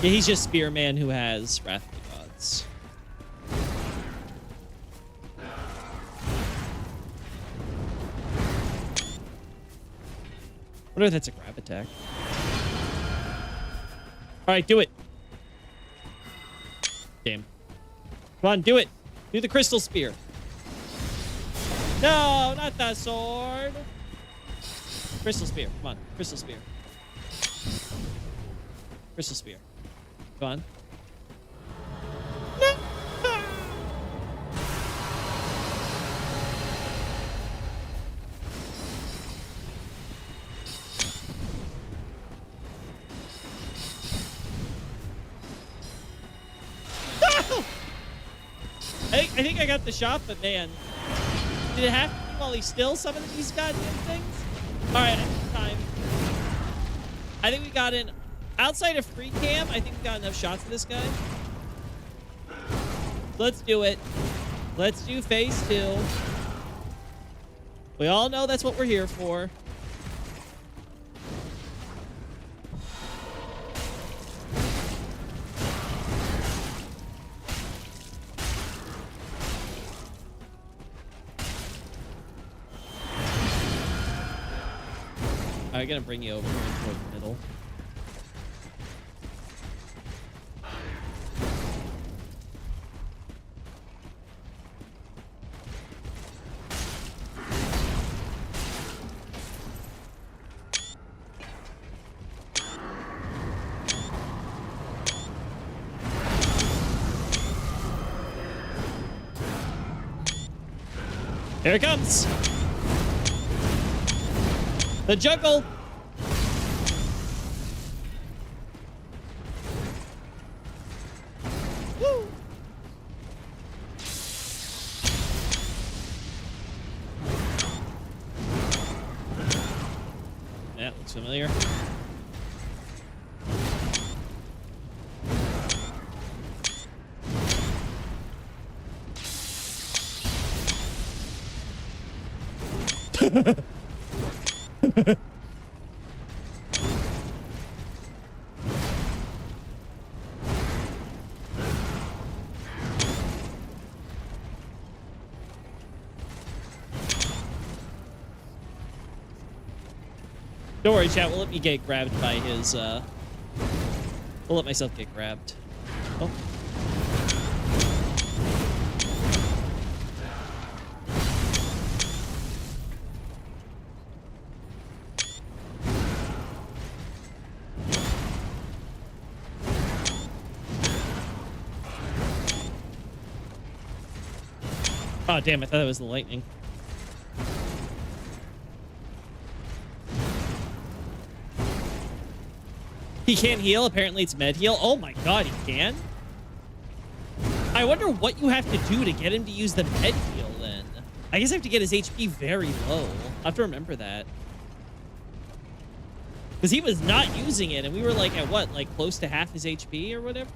Yeah, he's just Spearman who has Wrath of the Gods. I wonder if that's a grab attack. Alright, do it. Damn. Come on, do it. Do the Crystal Spear. No, not that sword. Crystal Spear. Come on. Crystal Spear. Crystal Spear. Go on. No. I think I got the shot, but man, did it have to be while he's still summoning these goddamn things? All right, time. I think we got in outside of free cam. I think we got enough shots of this guy. Let's do it. Let's do phase 2. We all know that's what we're here for. I'm gonna bring you over here toward the middle. Here it comes. The juggle. Woo. Yeah, looks familiar. Don't worry, chat. We'll let me get grabbed by his, We'll let myself get grabbed. Oh. Oh, damn. I thought it was the lightning. He can't heal. Apparently it's med heal. Oh my god, he can? I wonder what you have to do to get him to use the med heal then. I guess I have to get his HP very low. I'll have to remember that. Because he was not using it, and we were like at what? Like close to half his HP or whatever?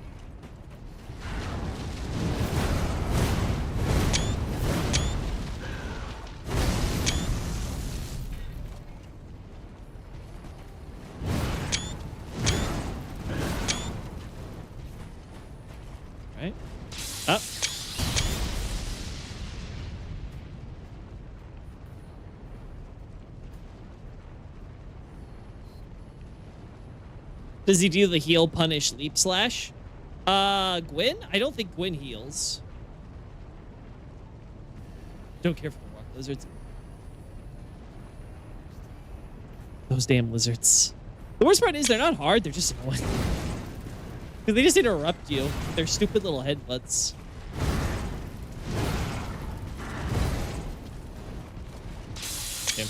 Up. Does he do the heal, punish, leap slash? Gwyn? I don't think Gwyn heals. Don't care for the rock lizards. Those damn lizards. The worst part is they're not hard, they're just annoying. Because they just interrupt you with their stupid little headbutts. Damn.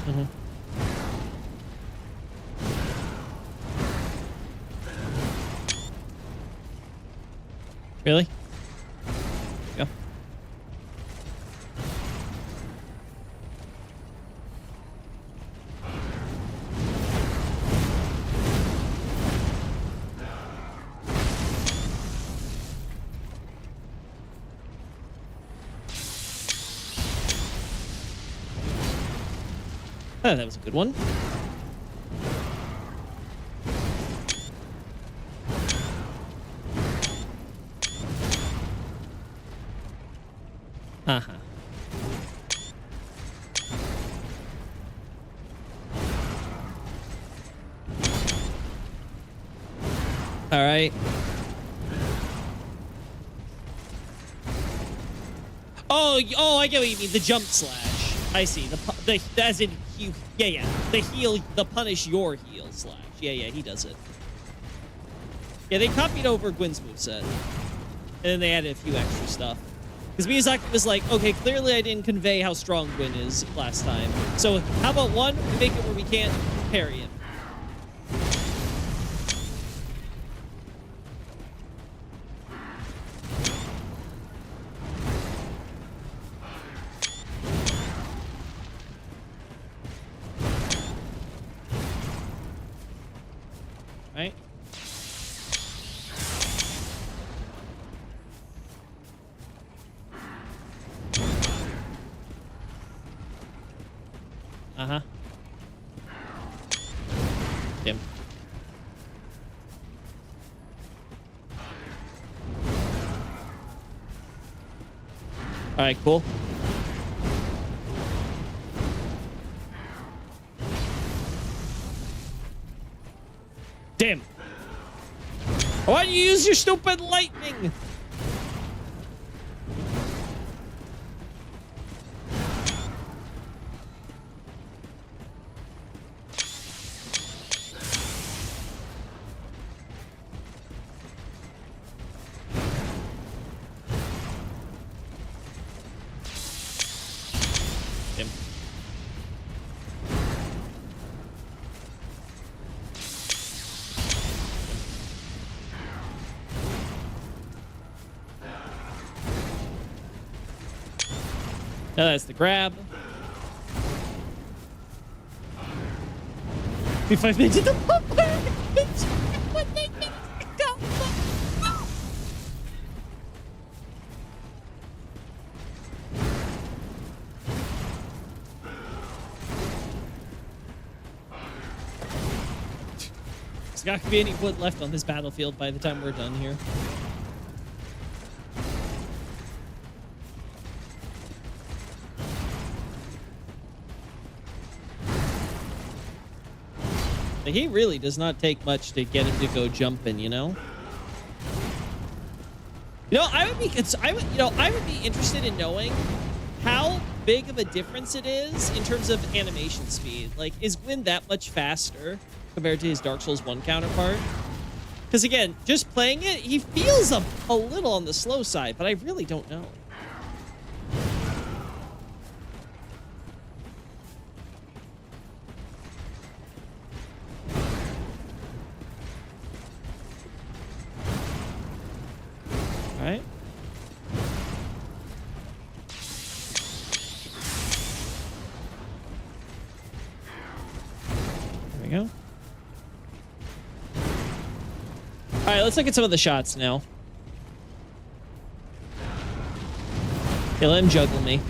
Mm-hmm. Really? Go. Oh, that was a good one. Uh-huh. All right. Oh, I get what you mean. The jump slash. I see. The as in you. Yeah. The heal, the punish your heal slash. Yeah, he does it. Yeah, they copied over Gwyn's moveset. And then they added a few extra stuff. Because Miyazaki was like, okay, clearly I didn't convey how strong Gwyn is last time. So how about one, we make it where we can't parry him. Right? Uh-huh. Damn. All right, cool. Damn. Why do you use your stupid lightning? Now that's the grab. Be 5 minutes to the pump. There's not gonna be any wood left on this battlefield by the time we're done here. Like, he really does not take much to get him to go jumping, you know? You know, I would be interested in knowing how big of a difference it is in terms of animation speed. Like, is Gwyn that much faster compared to his Dark Souls 1 counterpart? Because again, just playing it, he feels a little on the slow side, but I really don't know. All right. There we go. All right, let's look at some of the shots now. Okay, let him juggle me.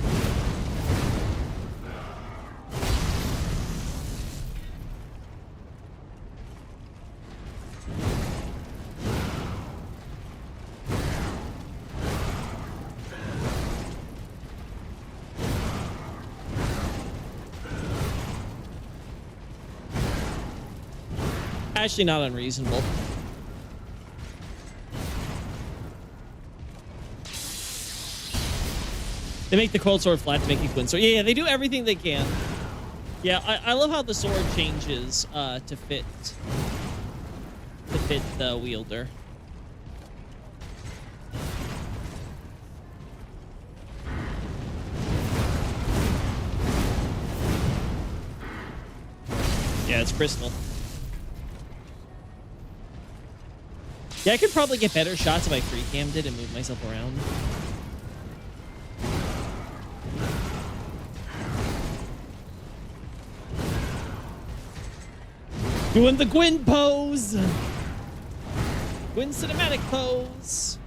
Actually, not unreasonable. They make the cold sword flat to make it Gwyn sword. Yeah, they do everything they can. Yeah, I love how the sword changes to fit the wielder. Yeah, it's crystal. Yeah, I could probably get better shots if I free cammed it and moved myself around. Doing the Gwyn pose. Gwyn cinematic pose.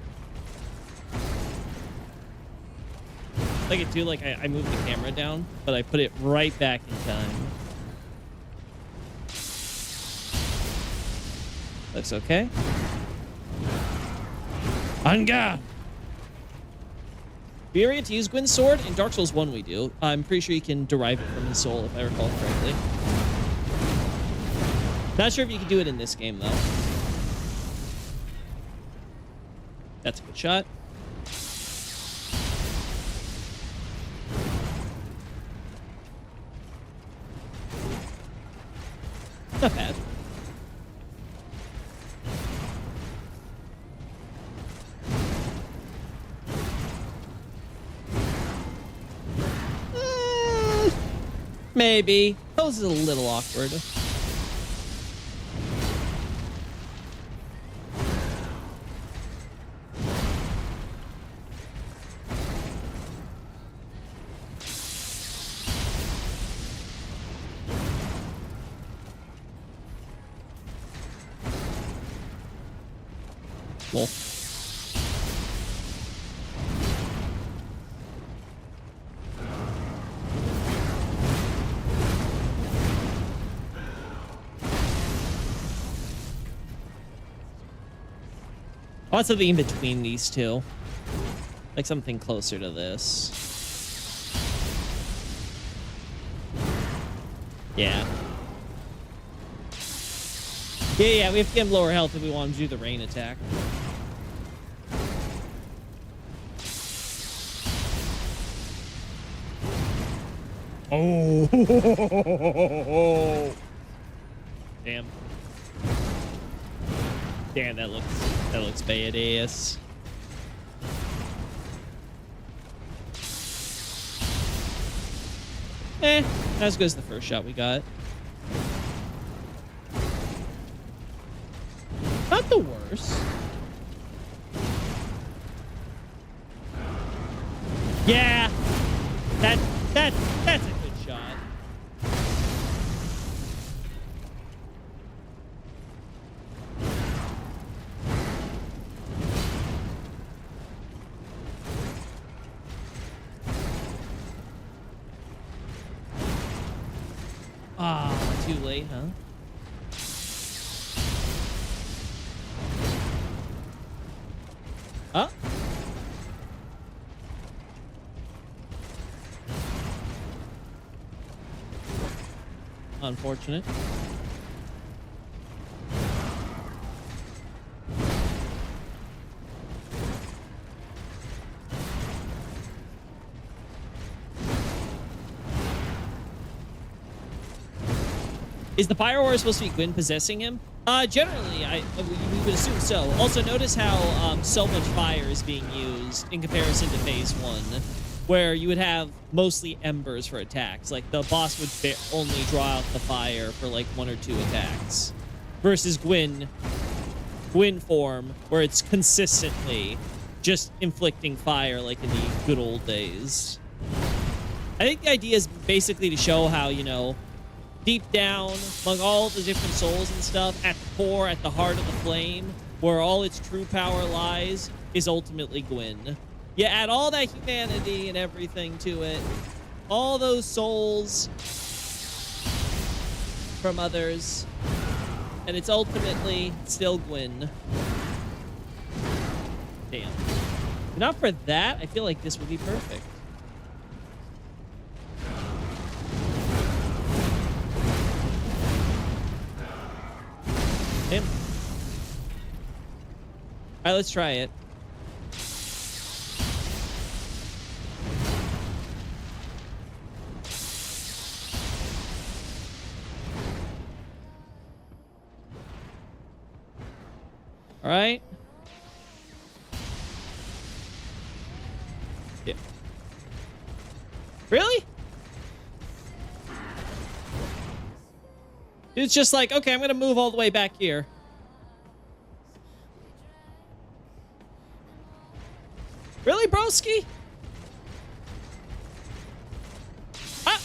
Like it too, like I moved the camera down, but I put it right back in time. Looks okay. Anga! We already get to use Gwyn's sword. In Dark Souls 1 we do. I'm pretty sure you can derive it from his soul, if I recall correctly. Not sure if you can do it in this game, though. That's a good shot. Not bad. Maybe. Pose is a little awkward. Lol. I want something in between these two. Like something closer to this. Yeah. Yeah, we have to get him lower health if we want him to do the rain attack. Oh. Damn. Damn, that looks badass. Not as good as the first shot we got. Not the worst. Yeah. That that's a good shot. Ah, too late, huh? Huh? Unfortunate. Is the Fire Aura supposed to be Gwyn possessing him? Generally, we would assume so. Also, notice how so much fire is being used in comparison to Phase 1, where you would have mostly embers for attacks. Like, the boss would only draw out the fire for, like, 1 or 2 attacks. Versus Gwyn form, where it's consistently just inflicting fire like in the good old days. I think the idea is basically to show how, you know, deep down, among all the different souls and stuff, at the core, at the heart of the flame, where all its true power lies, is ultimately Gwyn. You add all that humanity and everything to it, all those souls from others, and it's ultimately still Gwyn. Damn. If not for that, I feel like this would be perfect. Damn. Alright, let's try it. Alright. Yeah. Really? It's just like, okay, I'm gonna move all the way back here. Really, broski? Ah!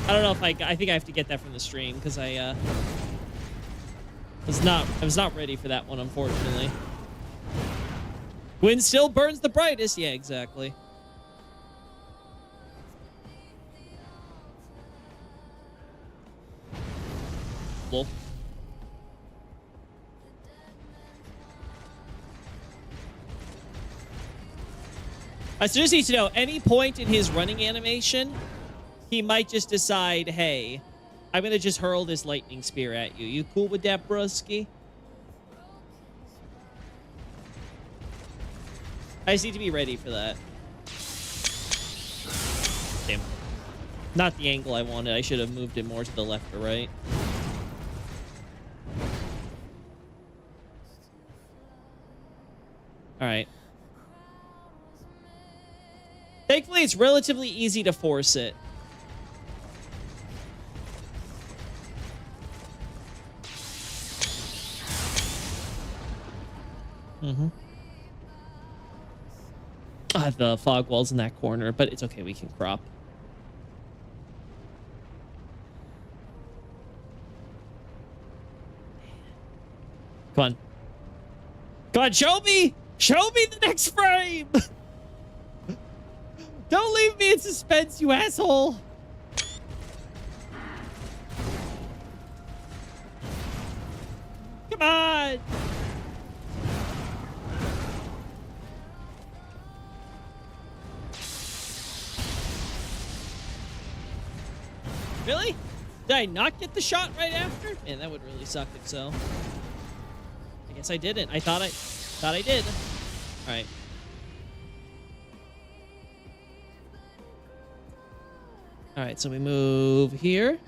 I don't know if I think I have to get that from the stream because I was not ready for that one, unfortunately. Gwyn still burns the brightest. Yeah, exactly. Lol. I just need to know, any point in his running animation, he might just decide, hey, I'm going to just hurl this lightning spear at you. You cool with that, bruski? I just need to be ready for that. Damn. Not the angle I wanted. I should have moved it more to the left or right. All right. Thankfully, it's relatively easy to force it. Mm-hmm. The fog wall's in that corner, but it's okay. We can crop. Come on. Come on, show me! Show me the next frame! Don't leave me in suspense, you asshole! Come on! Really? Did I not get the shot right after? Man, that would really suck if so. I guess I didn't. I thought I did. All right. All right, so we move here.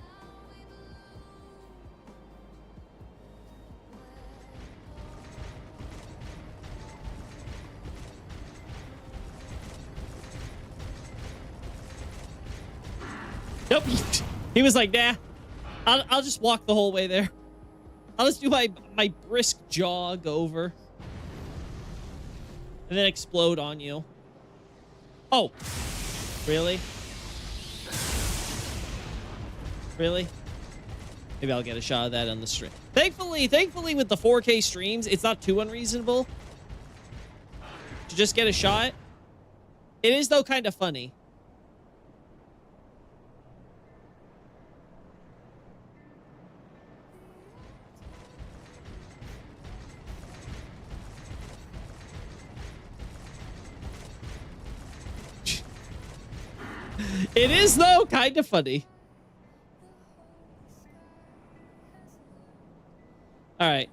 Nope. He was like, nah, I'll just walk the whole way there. I'll just do my brisk jog over. and then explode on you. Oh, really? Really? Maybe I'll get a shot of that on the stream. Thankfully with the 4K streams, it's not too unreasonable to just get a shot. It is, though, kind of funny. It is, though, kind of funny. All right.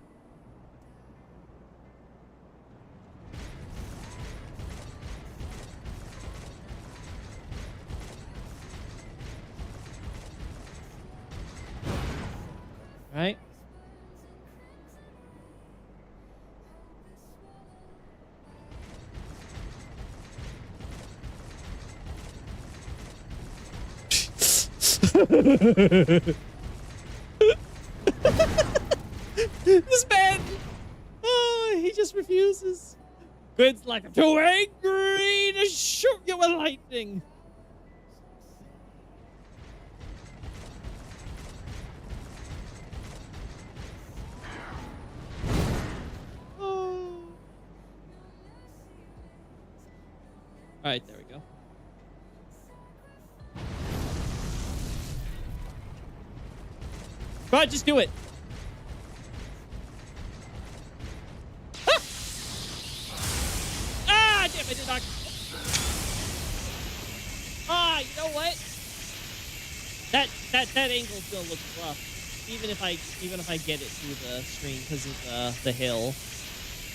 All right. This man, oh, he just refuses. Quid's like, I'm too angry to shoot you with lightning. Oh. All right, there we go. Go on, just do it. Ah, damn! I did not. Ah, you know what? That angle's gonna look rough, even if I get it through the screen because of the hill.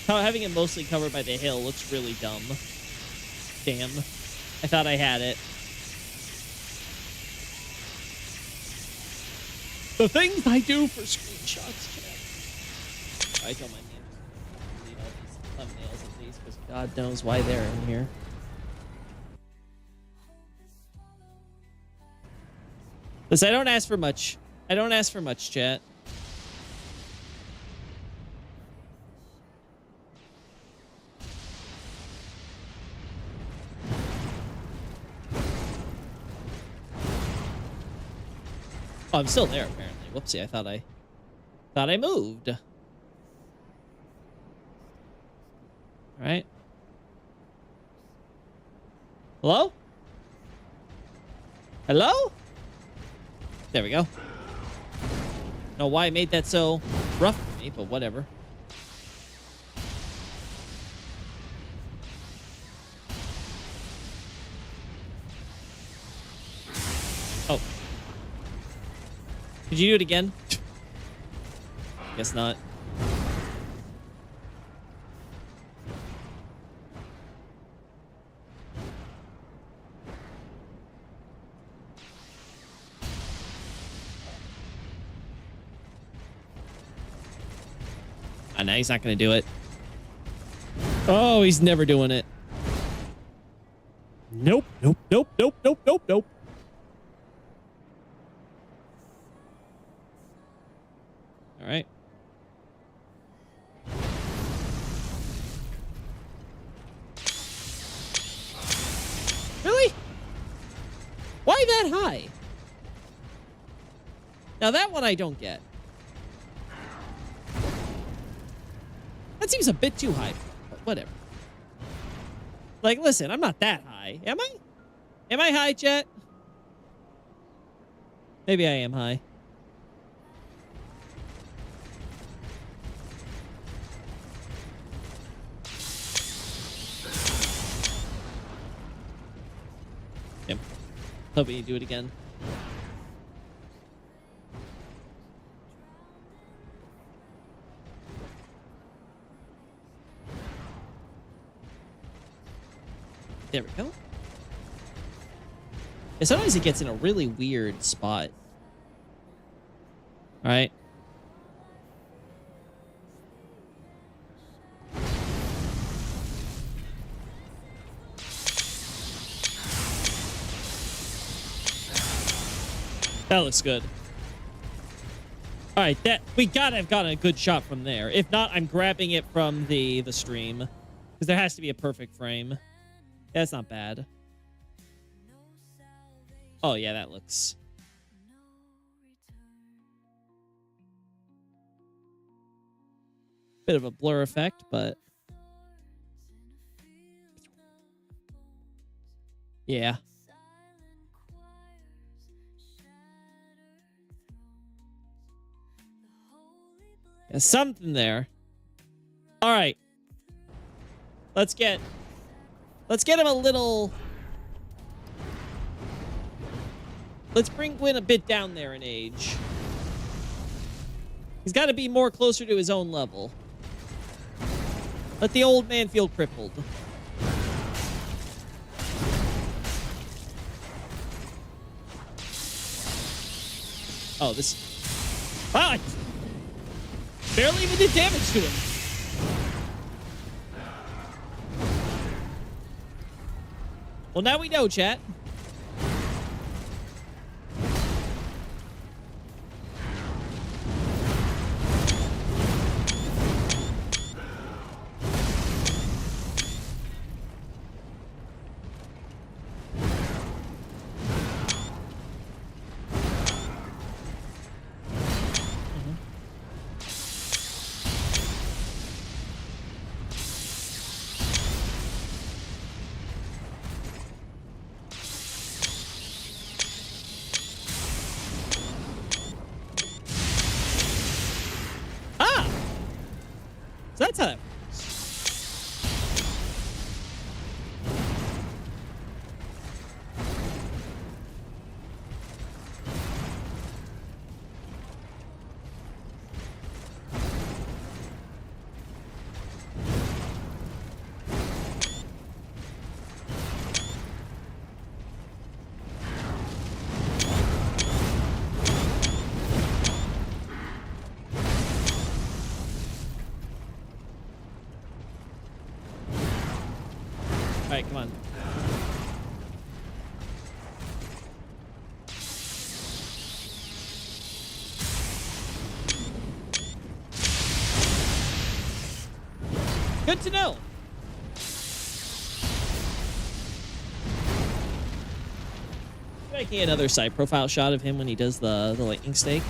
Having it mostly covered by the hill looks really dumb. Damn, I thought I had it. The things I do for screenshots, chat. I tell my man to delete all these thumbnails at least, because God knows why they're in here. Listen, I don't ask for much. I don't ask for much, chat. Oh, I'm still there apparently. Whoopsie, I thought I moved. All right. Hello? Hello? There we go. Know why I made that so rough for me, but whatever. Oh. Could you do it again? Guess not. Oh, now he's not going to do it. Oh, he's never doing it. Nope, nope, nope, nope, nope, nope, nope. All right. Really? Why that high? Now that one I don't get. That seems a bit too high, but whatever. Like, listen, I'm not that high. Am I? Am I high, chat? Maybe I am high. Yep. Hoping you do it again. There we go. And sometimes it gets in a really weird spot. All right. That looks good. All right, that we gotta have gotten a good shot from there. If not, I'm grabbing it from the stream. Because there has to be a perfect frame. That's not bad. Oh, yeah, that looks... Bit of a blur effect, but... Yeah. There's something there. All right. Let's get him a little... Let's bring Gwyn a bit down there in age. He's got to be more closer to his own level. Let the old man feel crippled. Oh, this... Wow, I barely even did damage to him. Well, now we know, chat. So that's how that works. All right, come on. Good to know. Making another side profile shot of him when he does the lightning stake.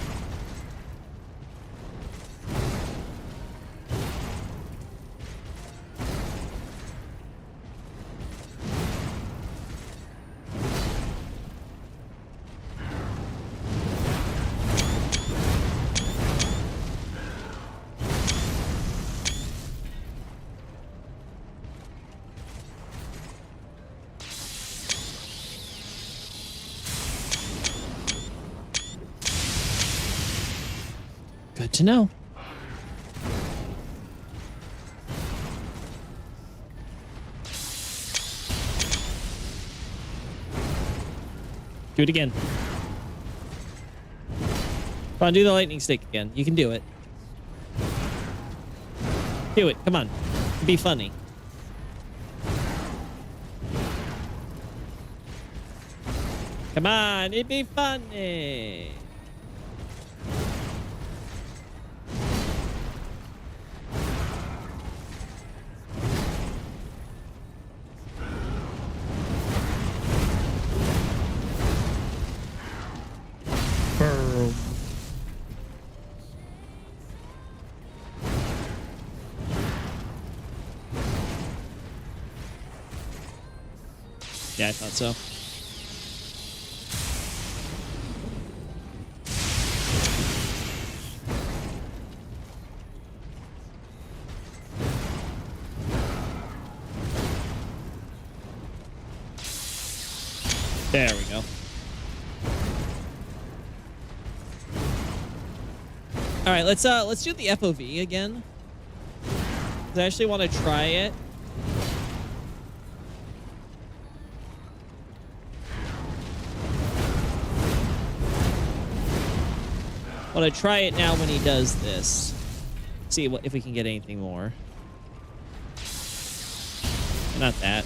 Good to know. Do it again. Come on, do the lightning stick again. You can do it. Do it. Come on. Be funny. Come on, it'd be funny. Yeah, I thought so. There we go. All right, let's do the FOV again. 'Cause I actually want to try it. I want to try it now when he does this. See if we can get anything more. Not that.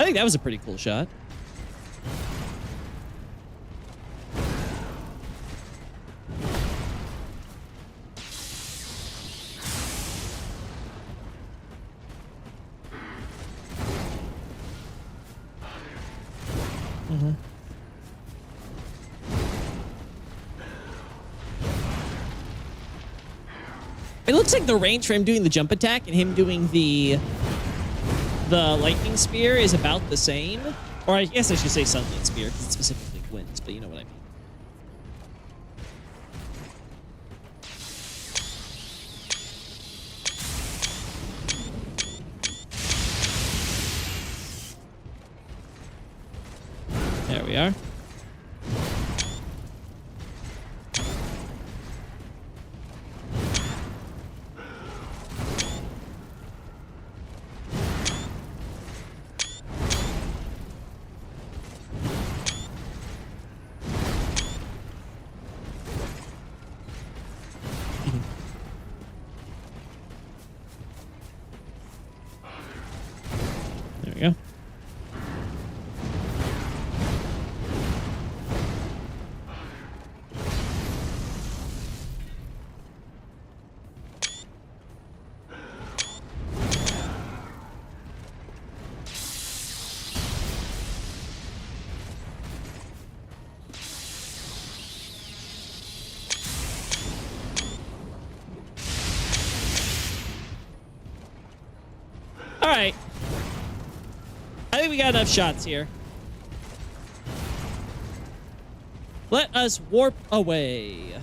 think that was a pretty cool shot. It looks like the range for him doing the jump attack and him doing the lightning spear is about the same. Or I guess I should say sunlight spear because it specifically wins, but you know what I mean. There we are. There we go. All right. I think we got enough shots here. Let us warp away.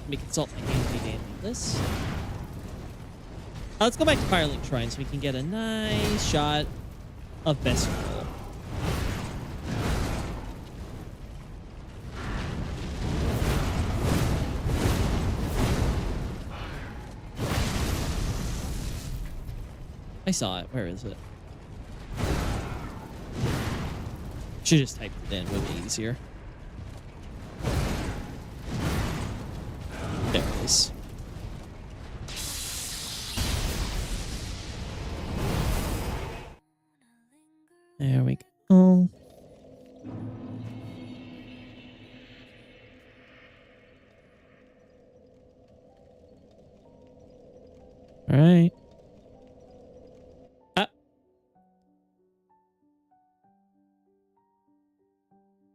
Let me consult my handy-dandy list. Let's go back to Firelink Shrine so we can get a nice shot of Bestial. I saw it. Where is it? Should just type it in. Would be easier. There it is. There we go. All right.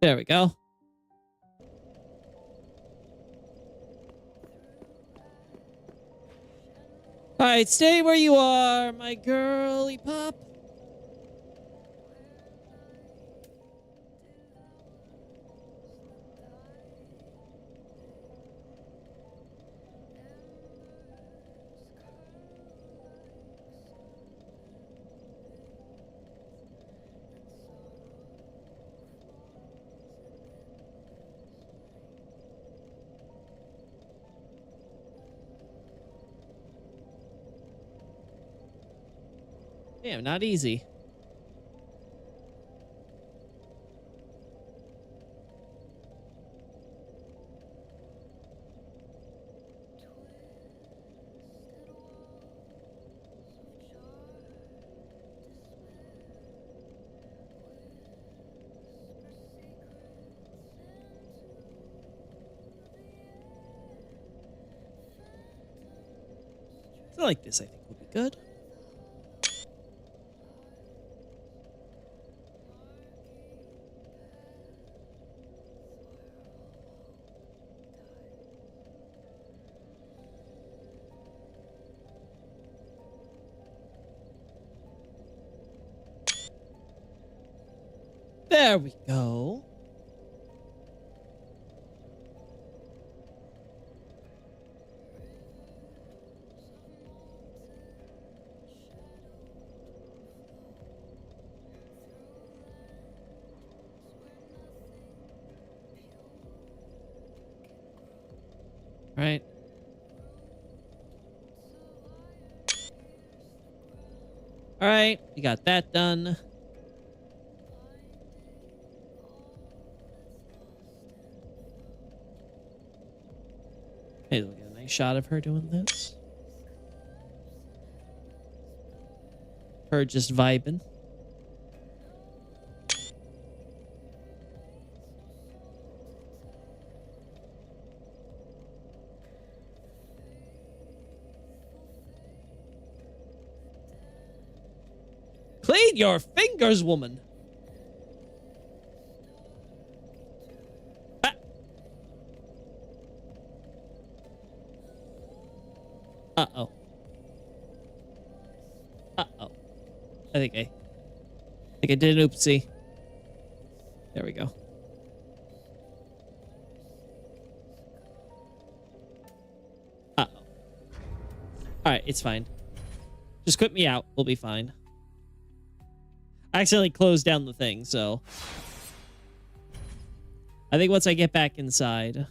There we go. All right, stay where you are, my girly pop. Damn, not easy. Something like this, I think, will be good. There we go. All right. All right, we got that done. Hey, we'll get a nice shot of her doing this. Her just vibing. Clean your fingers, woman. Ah. Uh-oh. Uh-oh. I think I did an oopsie. There we go. Uh-oh. Alright, it's fine. Just quit me out. We'll be fine. I accidentally closed down the thing, so... I think once I get back inside...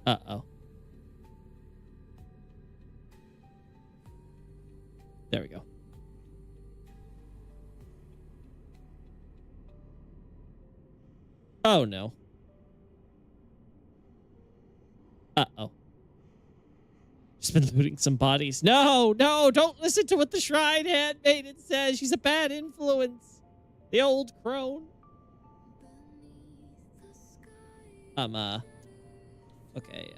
Uh-oh. There we go. Oh, no. Uh-oh. Just been looting some bodies. No, no, don't listen to what the Shrine Handmaiden says. She's a bad influence. The old crone. Okay,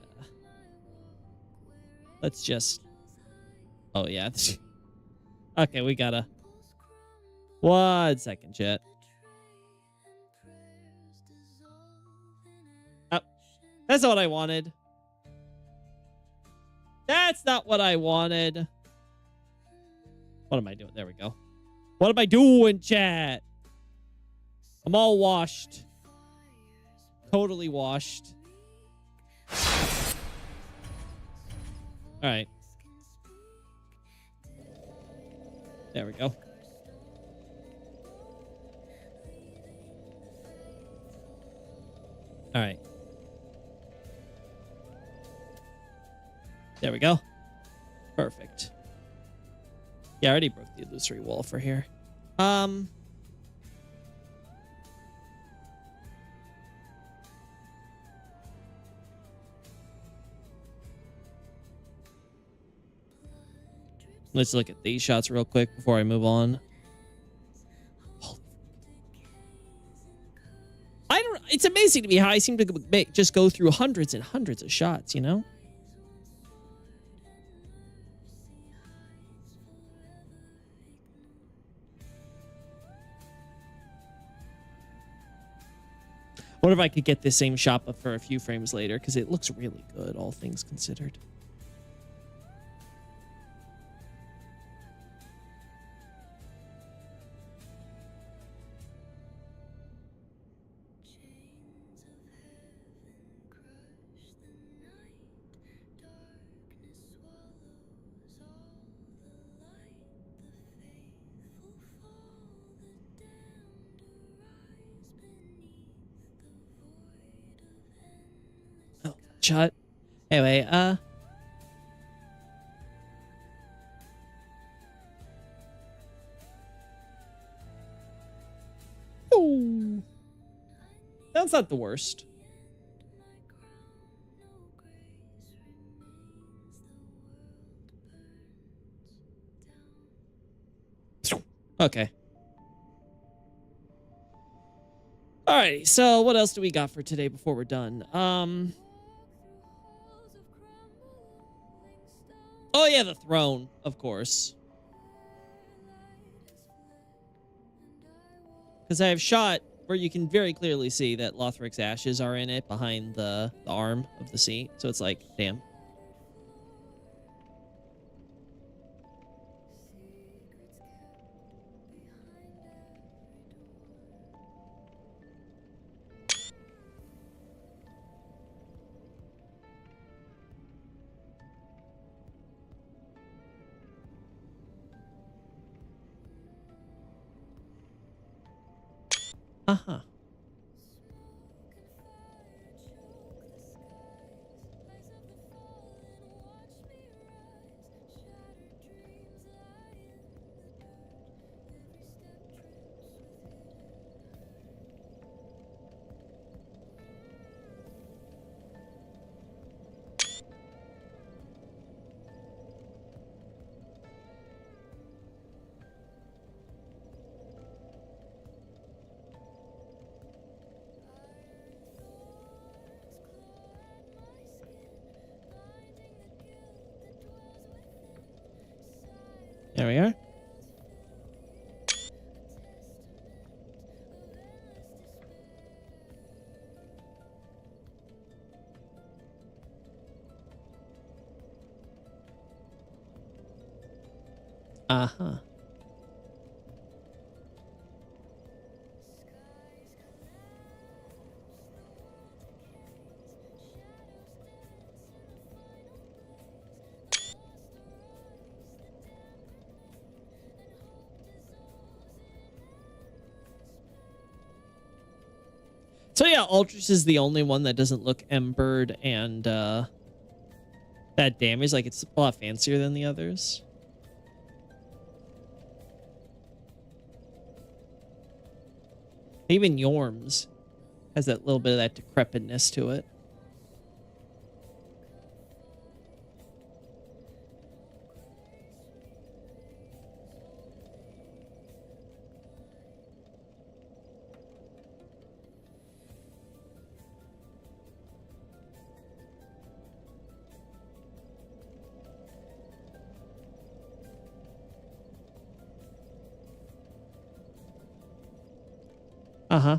let's just... Oh, yeah. Okay, we gotta... 1 second, chat. Oh, that's not what I wanted. That's not what I wanted. What am I doing? There we go. What am I doing, chat? I'm all washed. Totally washed. All right. There we go. All right. There we go. Perfect. Yeah, I already broke the illusory wall for here. Let's look at these shots real quick before I move on. It's amazing to me how I seem to just go through hundreds and hundreds of shots, you know? What if I could get this same shot up for a few frames later? Because it looks really good, all things considered. Shot. Anyway, Ooh. That's not the worst. Okay. Alrighty, so what else do we got for today before we're done? Oh yeah, the throne, of course. Because I have shot where you can very clearly see that Lothric's ashes are in it behind the arm of the seat. So it's like, damn. Uh-huh. There we are. Uh-huh. So yeah, Ultras is the only one that doesn't look embered and that damage. Like, it's a lot fancier than the others. Even Yorms has that little bit of that decrepitness to it. Uh-huh.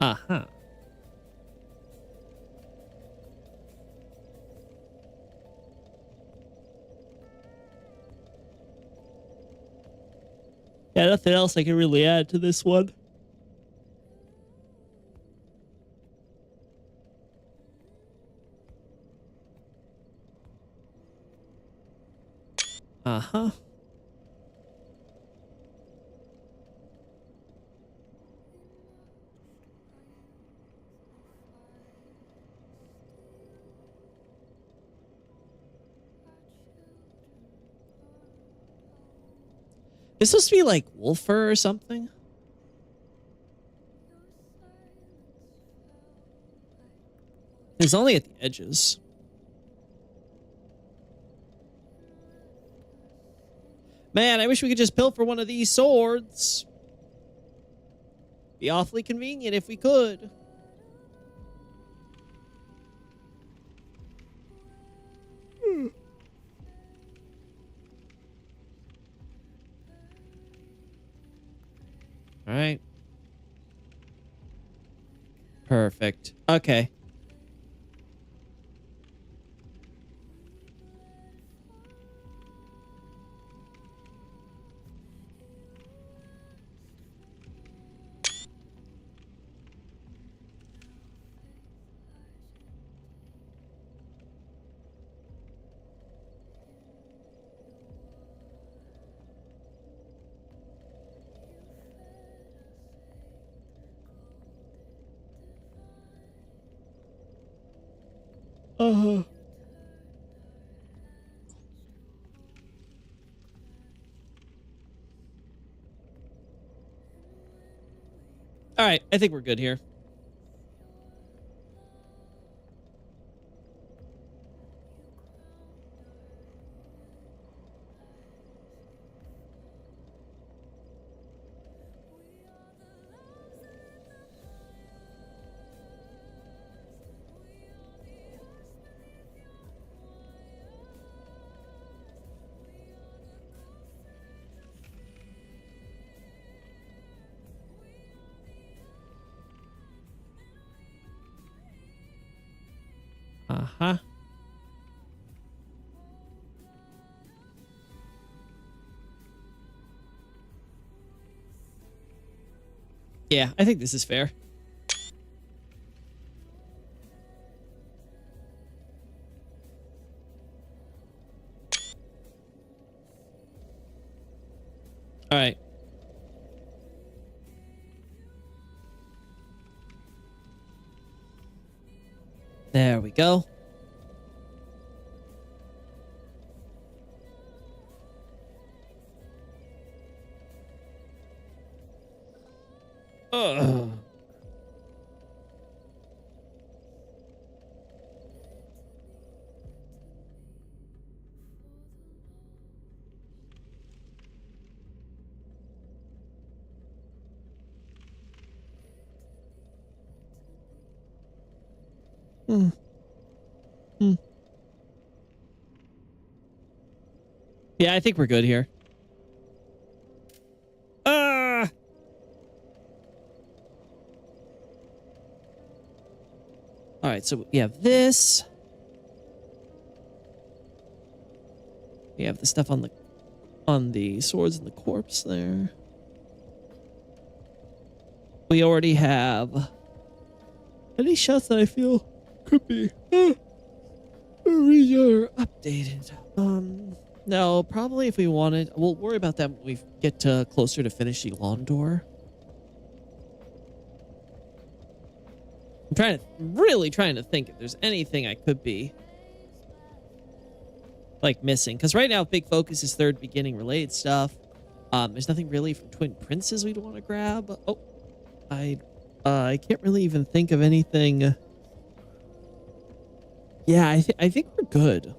Uh-huh. Yeah, nothing else I can really add to this one. Uh-huh. It's supposed to be like wolf fur or something. It's only at the edges. Man, I wish we could just pilfer one of these swords. Be awfully convenient if we could. All right. Perfect. Okay. Uh-huh. All right, I think we're good here. Uh-huh. Yeah, I think this is fair. All right. There we go. Ugh. Hmm. Yeah, I think we're good here. Ah! All right, so we have this. We have the stuff on the swords and the corpse there. We already have any shots that I feel could be updated. No, probably if we wanted, we'll worry about that when we get closer to finishing Londor. I'm really trying to think if there's anything I could be like missing, because right now big focus is third beginning related stuff. There's nothing really from Twin Princes we'd want to grab. Oh, I can't really even think of anything. Yeah, I think we're good.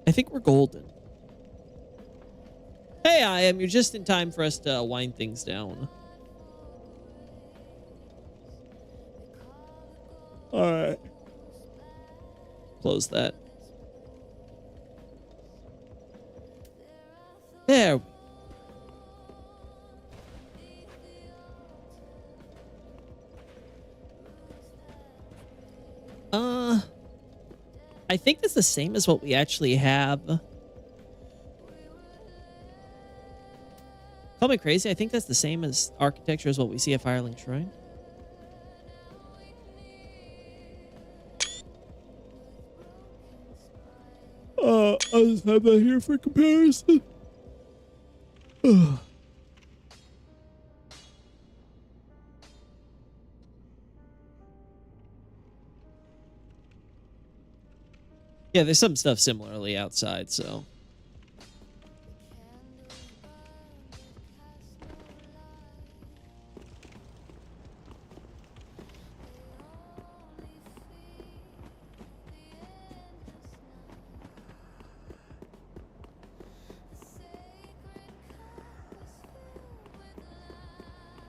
I think we're golden. Hey, you're just in time for us to wind things down. All right. Close that. There. I think that's the same as what we actually have. Call me crazy. I think that's the same as architecture as what we see at Firelink Shrine. I'll just have that here for comparison. Yeah, there's some stuff similarly outside, so.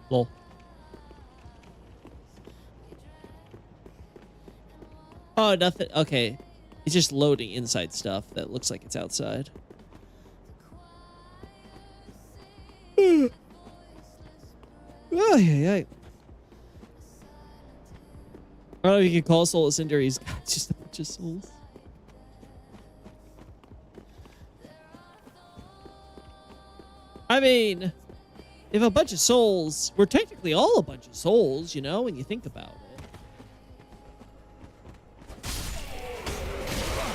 Lol. Oh, nothing. Okay. It's just loading inside stuff that looks like it's outside. Oh, yeah. I don't know if you can call Soul Cinder. He's got just a bunch of souls. I mean, if a bunch of souls, we're technically all a bunch of souls, you know, when you think about it.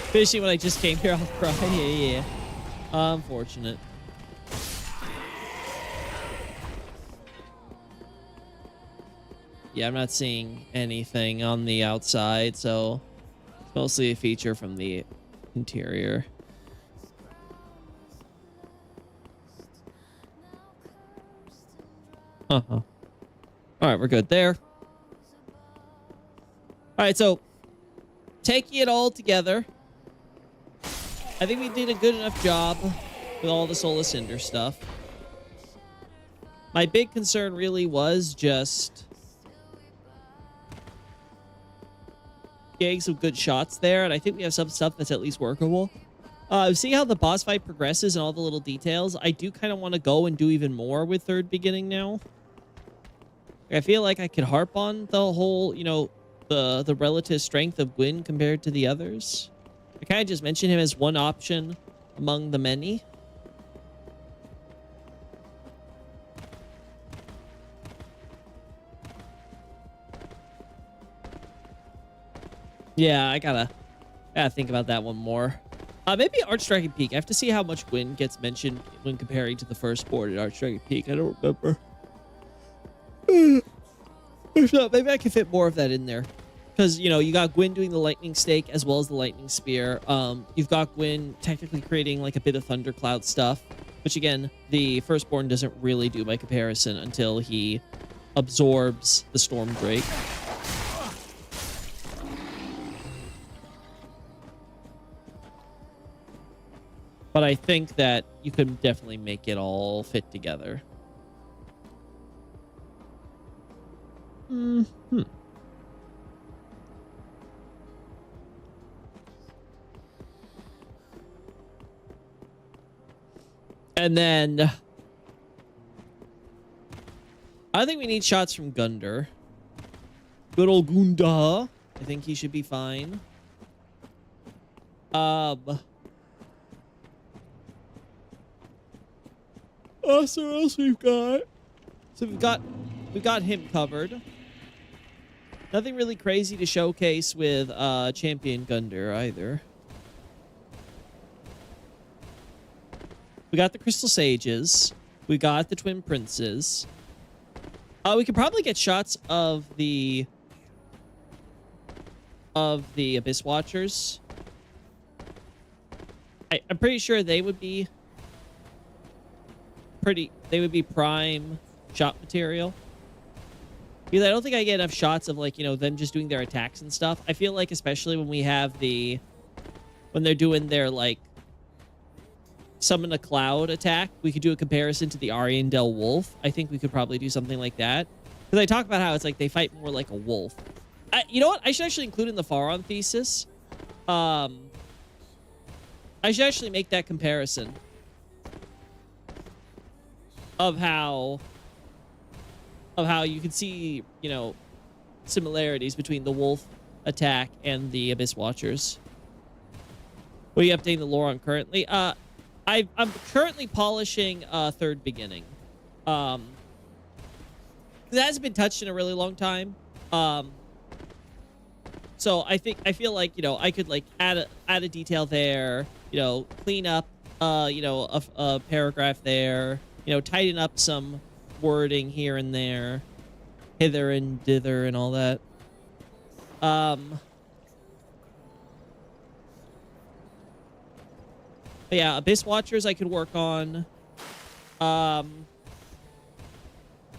Especially when I just came here, I'll cry. Yeah. Unfortunate. Yeah, I'm not seeing anything on the outside, so it's mostly a feature from the interior. All right, we're good there. All right, so taking it all together, I think we did a good enough job with all the Soul Cinder stuff. My big concern really was just getting some good shots there, and I think we have some stuff that's at least workable. Seeing how the boss fight progresses and all the little details, I do kind of want to go and do even more with third beginning now. I feel like I could harp on the whole, you know, the relative strength of Gwyn compared to the others. I kind of just mentioned him as one option among the many. Yeah, I gotta think about that one more. Maybe Archdragon Peak. I have to see how much Gwyn gets mentioned when comparing to the first board at Archdragon Peak. I don't remember. If not, maybe I can fit more of that in there. Because, you know, you got Gwyn doing the lightning stake as well as the lightning spear. You've got Gwyn technically creating like a bit of thundercloud stuff, which again, the firstborn doesn't really do by comparison until he absorbs the Storm Drake. But I think that you can definitely make it all fit together. And then I think we need shots from Gunder. Good old Gunda. I think he should be fine. So what else we've got? So we've got him covered. Nothing really crazy to showcase with Champion Gunder either. We got the Crystal Sages. We got the Twin Princes. We could probably get shots of the Abyss Watchers. I'm pretty sure they would be prime shot material. Because I don't think I get enough shots of, like, you know, them just doing their attacks and stuff. I feel like especially when we have when they're doing their, like, summon a cloud attack, we could do a comparison to the Ariandel Wolf. I think we could probably do something like that. Because I talk about how it's like they fight more like a wolf. You know what? I should actually include in the Faron thesis. I should actually make that comparison of how you can see, you know, similarities between the wolf attack and the Abyss Watchers. What are you updating the lore on currently? I'm currently polishing Third Beginning. That hasn't been touched in a really long time. So I feel like, you know, I could like add a detail there, you know, clean up you know, a paragraph there, you know, tighten up some wording here and there, hither and dither and all that. But yeah, Abyss Watchers I could work on. Yorm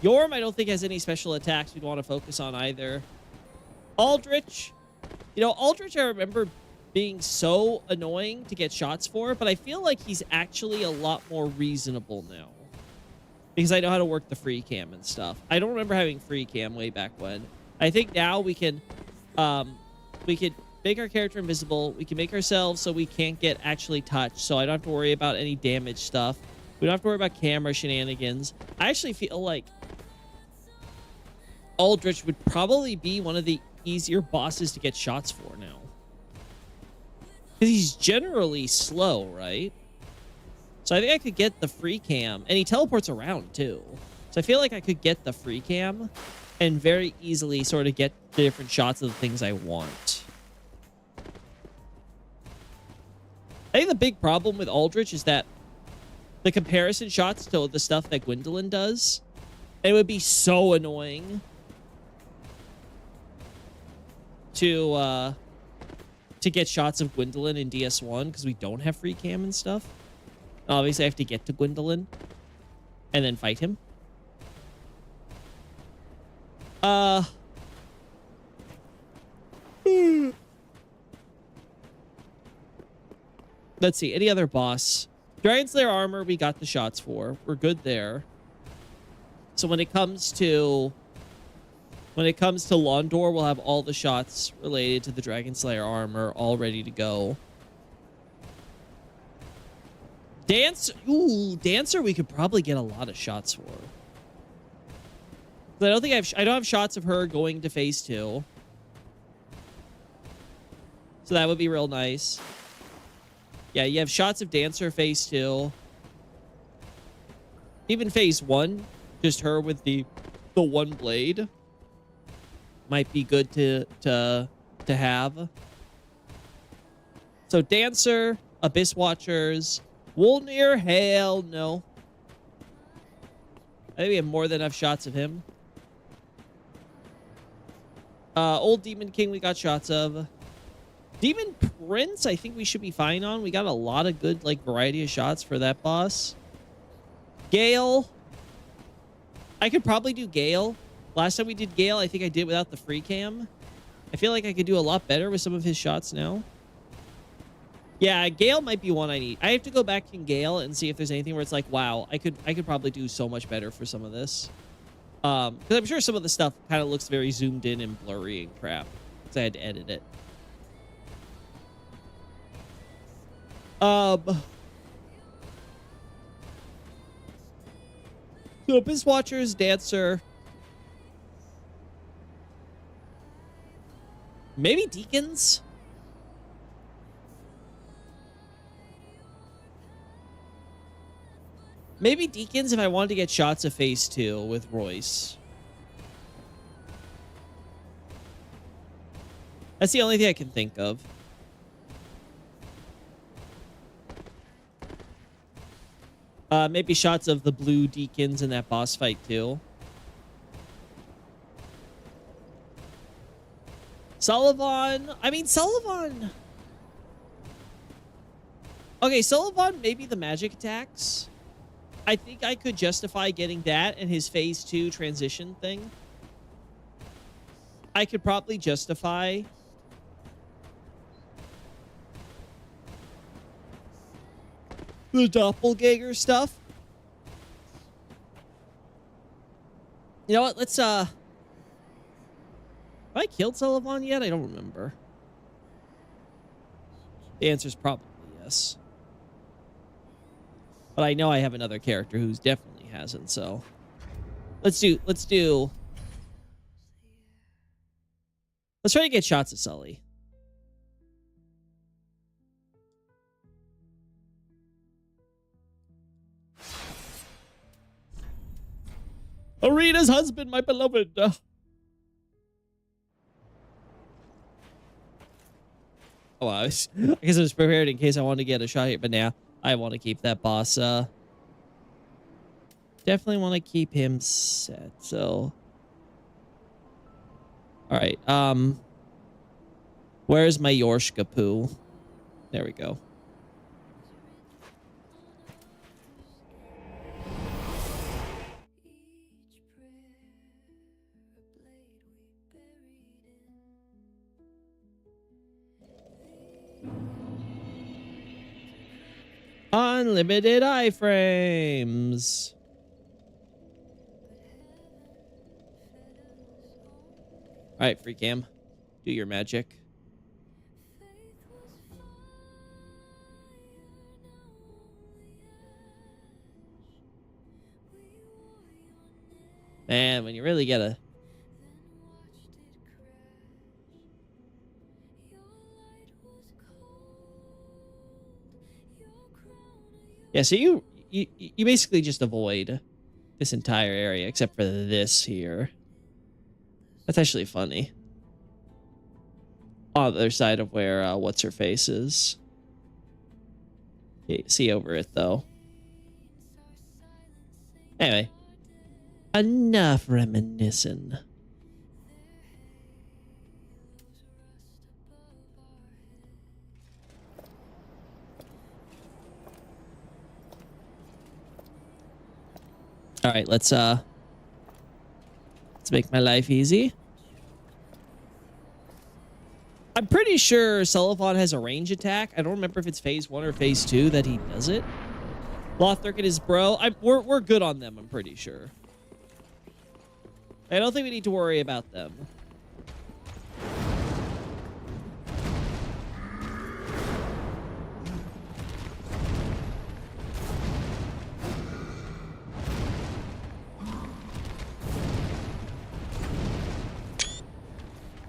I don't think has any special attacks we'd want to focus on either. Aldrich, you know, Aldrich I remember being so annoying to get shots for, but I feel like he's actually a lot more reasonable now. Because I know how to work the free cam and stuff. I don't remember having free cam way back when. I think now we can make our character invisible. We can make ourselves so we can't get actually touched. So I don't have to worry about any damage stuff. We don't have to worry about camera shenanigans. I actually feel like Aldrich would probably be one of the easier bosses to get shots for now. Because he's generally slow, right? So I think I could get the free cam. And he teleports around, too. So I feel like I could get the free cam and very easily sort of get the different shots of the things I want. I think the big problem with Aldrich is that the comparison shots to the stuff that Gwendolyn does, it would be so annoying to get shots of Gwendolyn in DS1 because we don't have free cam and stuff. Obviously, I have to get to Gwendolyn and then fight him. Let's see. Any other boss? Dragon Slayer armor, we got the shots for. We're good there. So when it comes to Londor, we'll have all the shots related to the Dragon Slayer armor all ready to go. Dancer we could probably get a lot of shots for. But I don't have shots of her going to phase 2. So that would be real nice. Yeah, you have shots of Dancer phase 2. Even phase 1, just her with the one blade might be good to have. So Dancer, Abyss Watchers, Wolnir, hell no. I think we have more than enough shots of him. Old Demon King we got shots of. Demon Prince I think we should be fine on. We got a lot of good like variety of shots for that boss. Gale. I could probably do Gale. Last time we did Gale, I think I did without the free cam. I feel like I could do a lot better with some of his shots now. Yeah, Gale might be one I need. I have to go back in Gale and see if there's anything where it's like, wow, I could probably do so much better for some of this. Because I'm sure some of the stuff kind of looks very zoomed in and blurry and crap. Because I had to edit it. Abyss Watchers, Dancer. Maybe Deacons? Maybe Deacons if I wanted to get shots of phase 2 with Royce. That's the only thing I can think of. Maybe shots of the blue Deacons in that boss fight too. Sullivan. I mean, Sullivan. Okay, Sullivan, maybe the magic attacks. I think I could justify getting that and his phase 2 transition thing. I could probably justify the doppelganger stuff. You know what? Let's have I killed Sullivan yet? I don't remember. The answer is probably yes. But I know I have another character who's definitely hasn't, so let's try to get shots of Sully. Arena's husband, my beloved. Oh, I guess I was prepared in case I wanted to get a shot here, but now I want to keep that boss. Definitely want to keep him set. So, all right. Where's my Yorshka poo? There we go. Unlimited iframes. All right, free cam. Do your magic. Man, when you really get a... Yeah, so you basically just avoid this entire area except for this here. That's actually funny. On the other side of where what's her face is. Okay, see over it though. Anyway, enough reminiscing. All right, let's make my life easy. I'm pretty sure Sullivan has a range attack. I don't remember if it's phase 1 or phase 2 that he does it. Lothric and his bro. We're good on them, I'm pretty sure. I don't think we need to worry about them.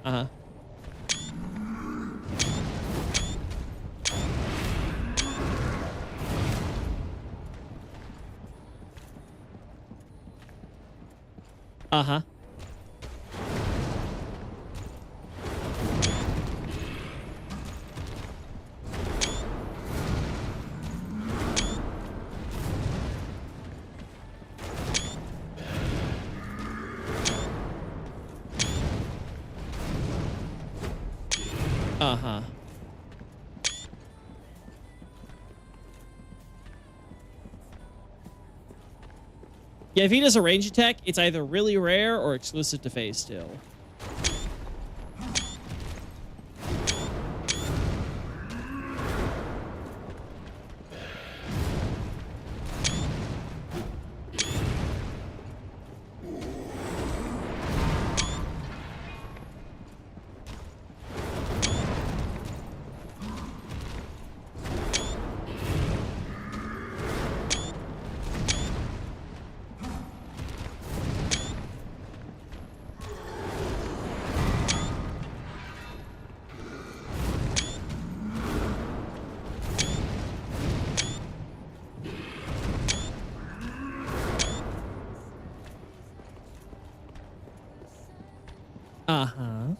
Uh-huh. Uh-huh. Uh-huh. Yeah, if he does a range attack, it's either really rare or exclusive to phase 2. Uh-huh.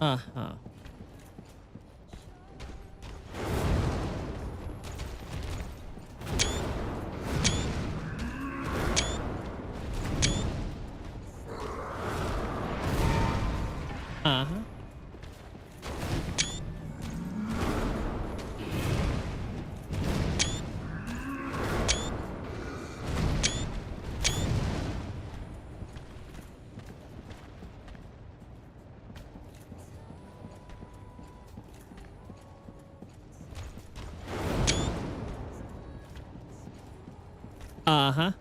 Uh-huh. Uh-huh. Uh-huh.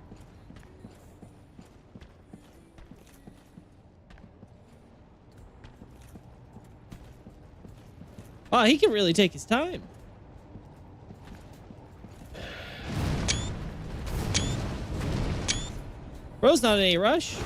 Oh, he can really take his time. Bro's not in any rush.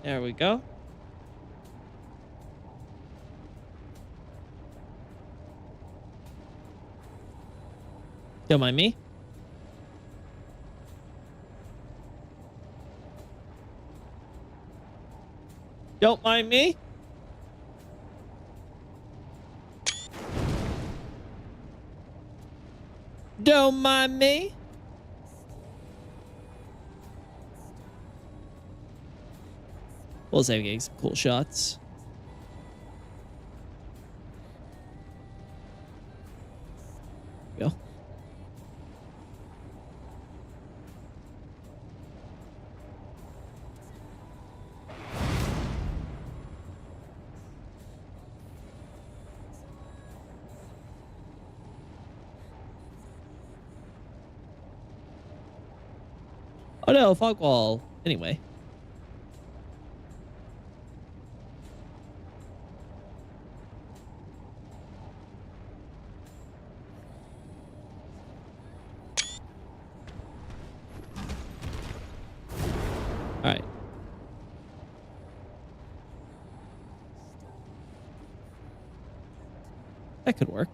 There we go. Don't mind me. Don't mind me. Don't mind me. We'll save getting some cool shots. Go. Oh no, fog wall. Anyway. All right. That could work.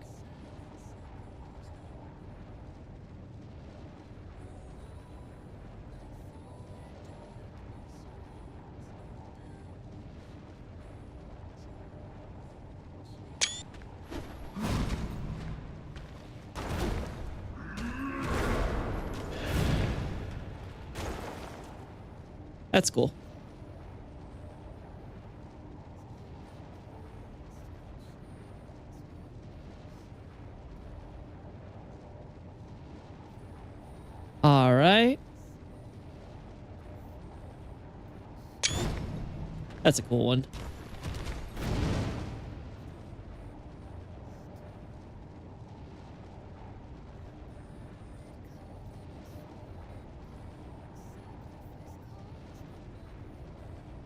That's cool. All right. That's a cool one.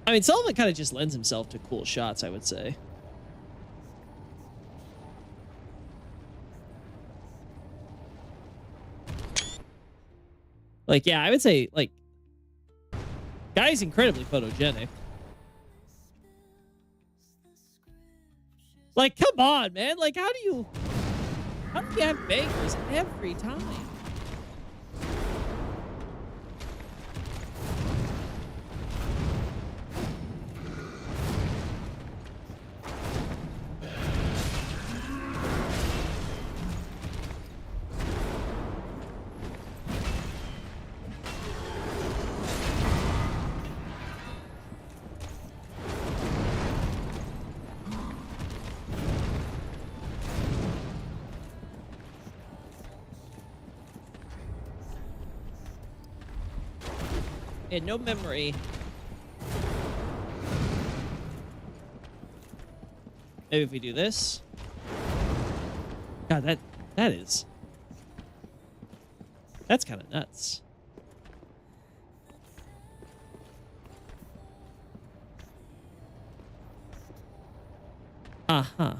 I mean, Sullivan kind of just lends himself to cool shots, I would say. Like, yeah, I would say, like, guy's incredibly photogenic. Like, come on, man. Like, how do you have bangers every time? It had no memory. Maybe if we do this. God, that's kind of nuts. Uh-huh.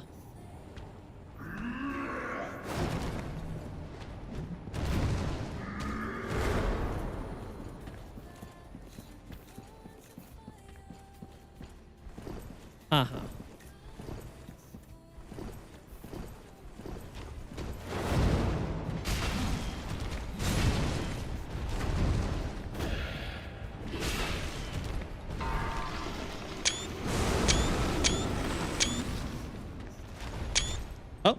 Uh-huh. Oh.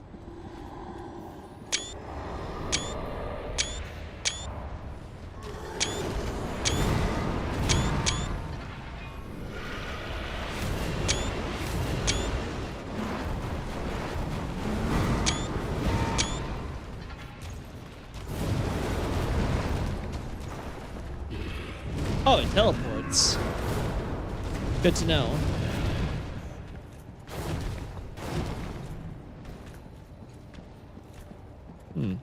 Oh, it teleports. Good to know. Hmm.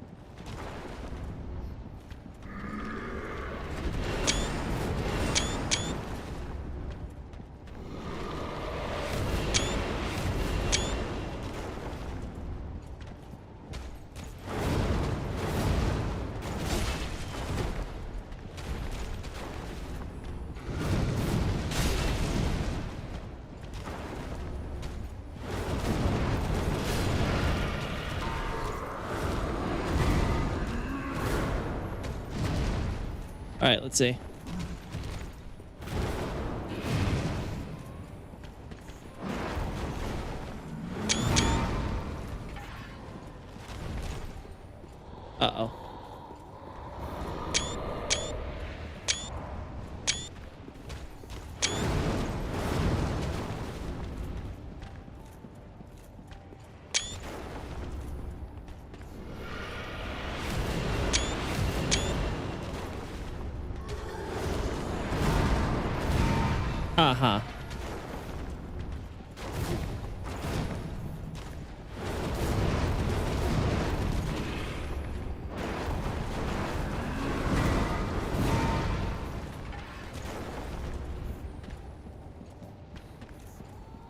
All right, let's see. Uh-oh. Uh-huh.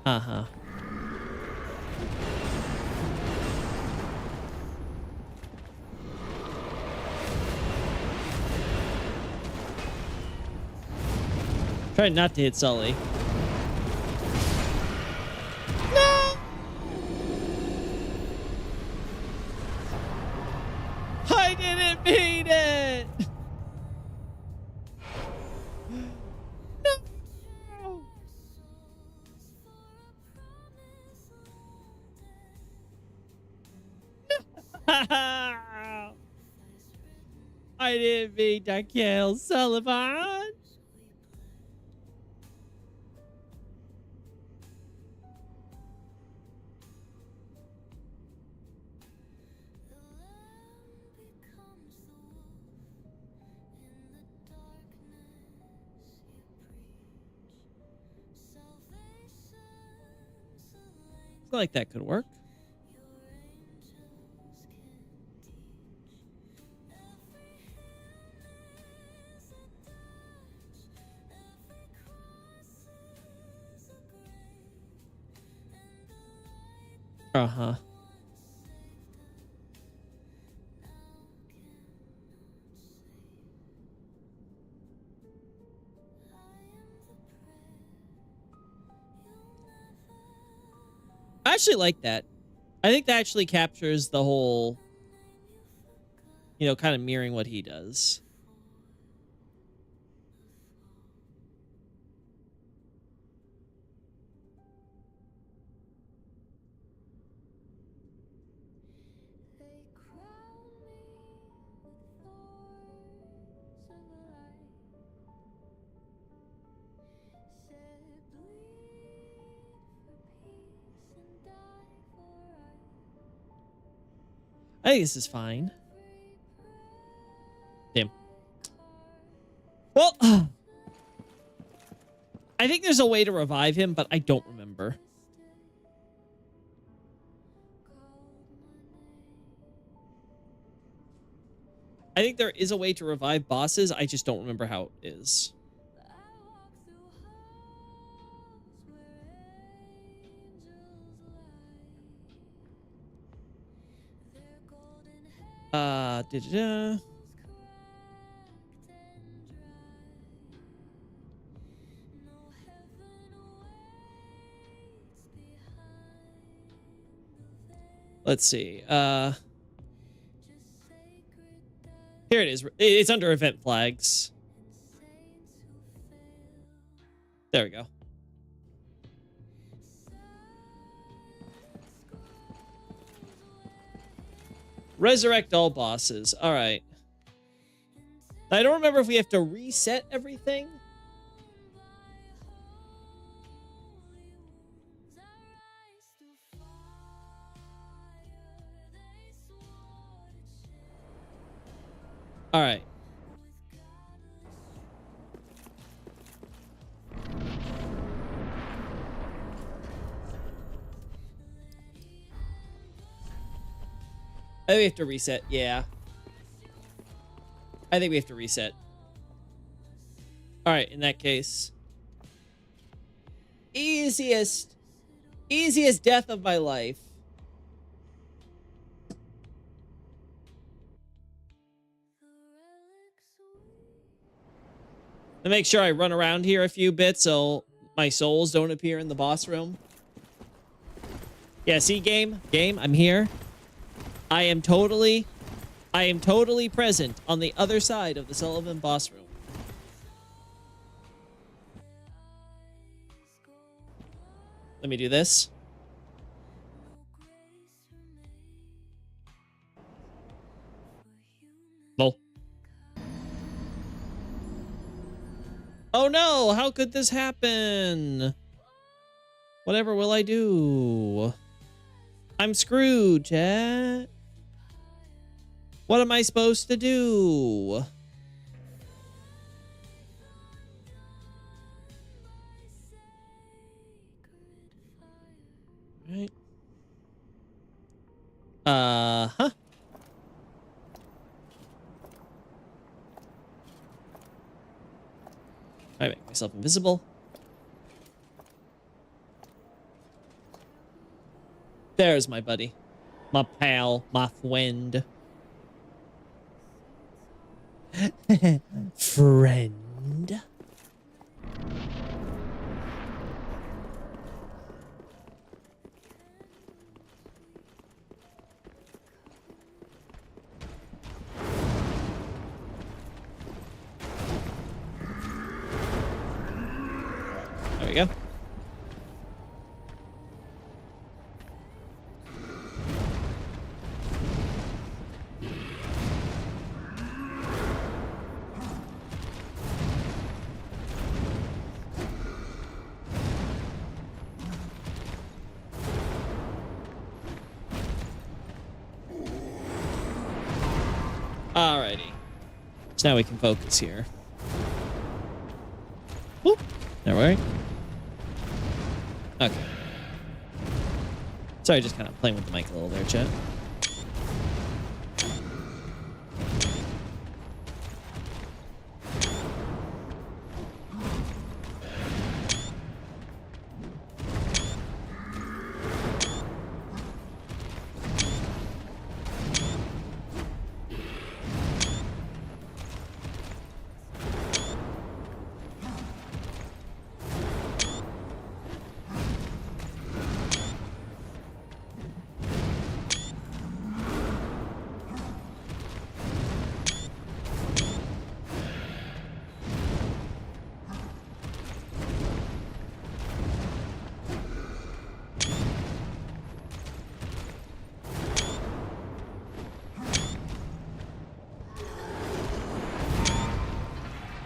Uh-huh. Try not to hit Sully. No! I didn't mean it! No! I didn't mean to kill Sullivan. I feel like that could work. Uh-huh. I actually like that. I think that actually captures the whole, kind of mirroring what he does. I think this is fine. Damn. Well, I think there's a way to revive him, but I don't remember. I think there is a way to revive bosses. I just don't remember how it is. Da-da-da. Let's see. Here it is. It's under event flags. There we go. Resurrect all bosses. All right. I don't remember if we have to reset everything. All right. I think we have to reset. Yeah. I think we have to reset. All right, in that case. Easiest death of my life. To make sure I run around here a few bits so my souls don't appear in the boss room. Yeah, see, game, I'm here. I am totally present on the other side of the Sullivan boss room. Let me do this. Lol. Oh no, how could this happen? Whatever will I do? I'm screwed, chat. What am I supposed to do? Right. Huh? I make myself invisible. There's my buddy. My pal. My friend. Friend. There we go. Alrighty. So now we can focus here. Whoop. There we go. Okay. Sorry, just kind of playing with the mic a little there, chat.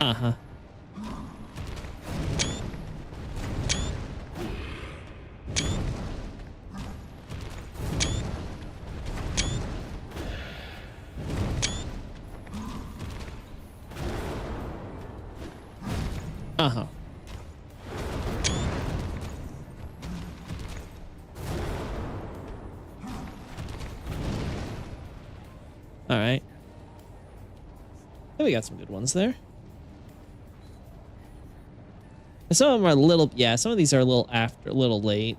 Uh-huh. Uh-huh. All right. We got some good ones there. And some of them are a little, yeah, some of these are a little late.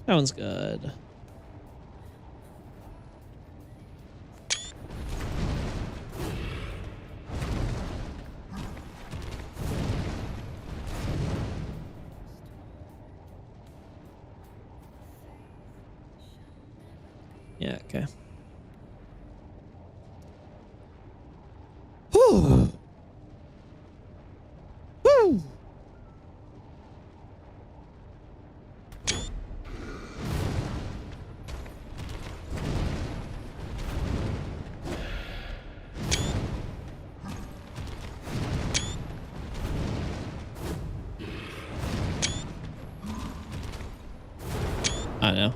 That one's good. Yeah, okay. Whew. Whew. I know.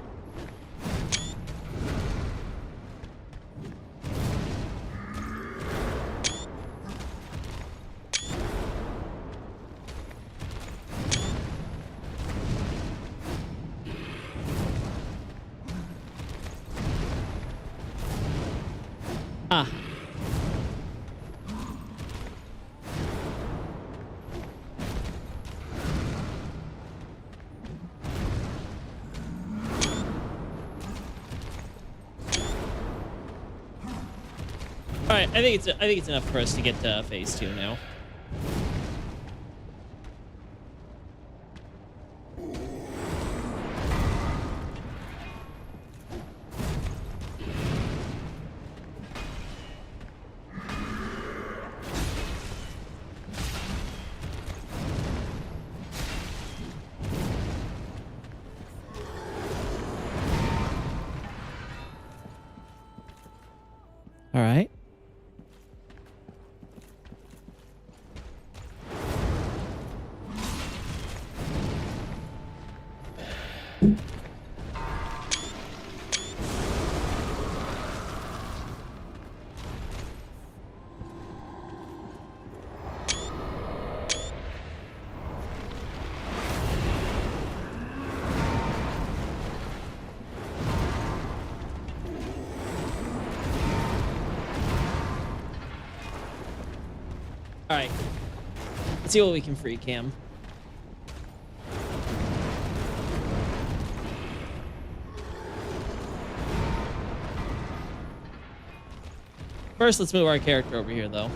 Ah. All right, I think it's enough for us to get to phase 2 now. All right. All right. Let's see what we can free cam. First, let's move our character over here, though.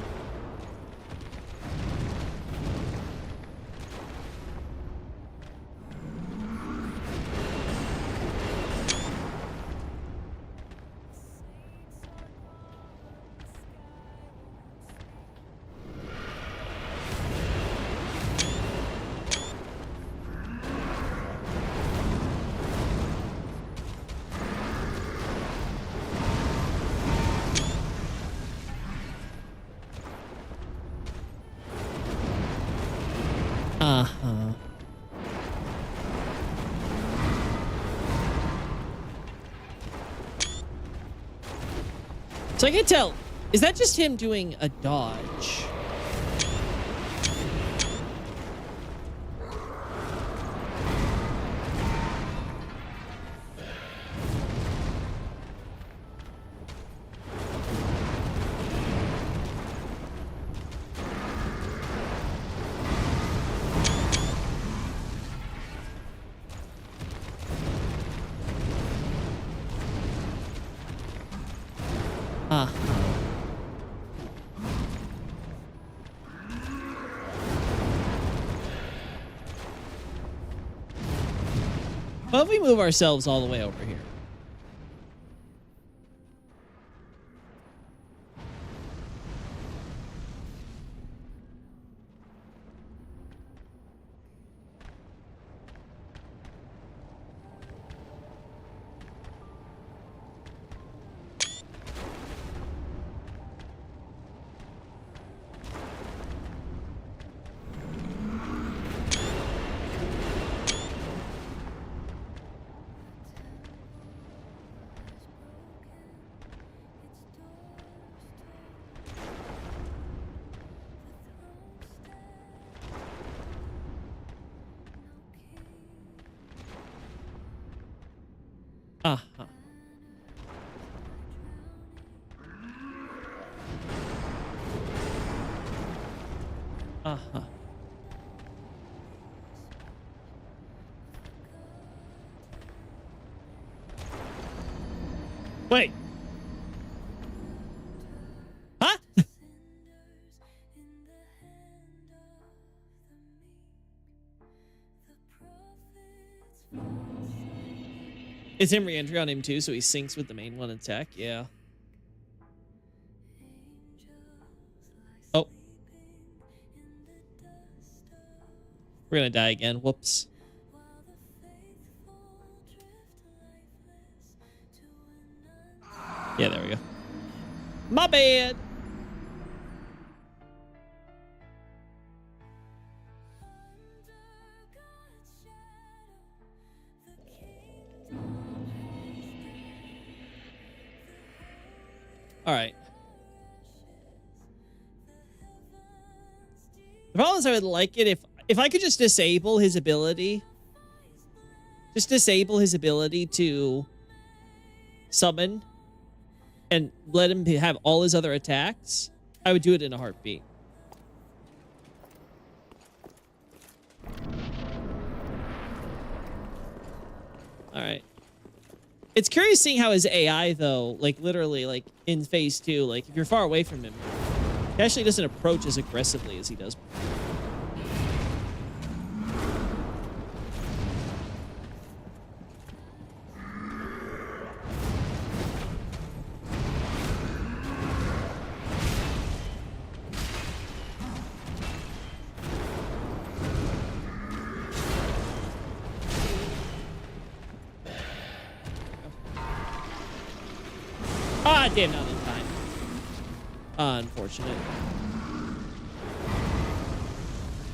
Uh-huh. So I can tell, is that just him doing a dodge? Well, if we move ourselves all the way over here. Uh-huh. Uh-huh. Wait. Huh? Is him re-entry on him too, so he syncs with the main one attack? Yeah. Oh. We're gonna die again. Whoops. Yeah, there we go. My bad. All right. The problem is I would like it if I could just disable his ability. Just disable his ability to summon and let him have all his other attacks. I would do it in a heartbeat. All right. It's curious seeing how his AI, though, like literally, like in phase 2, like if you're far away from him, he actually doesn't approach as aggressively as he does. Ah, damn, not in time. Unfortunate.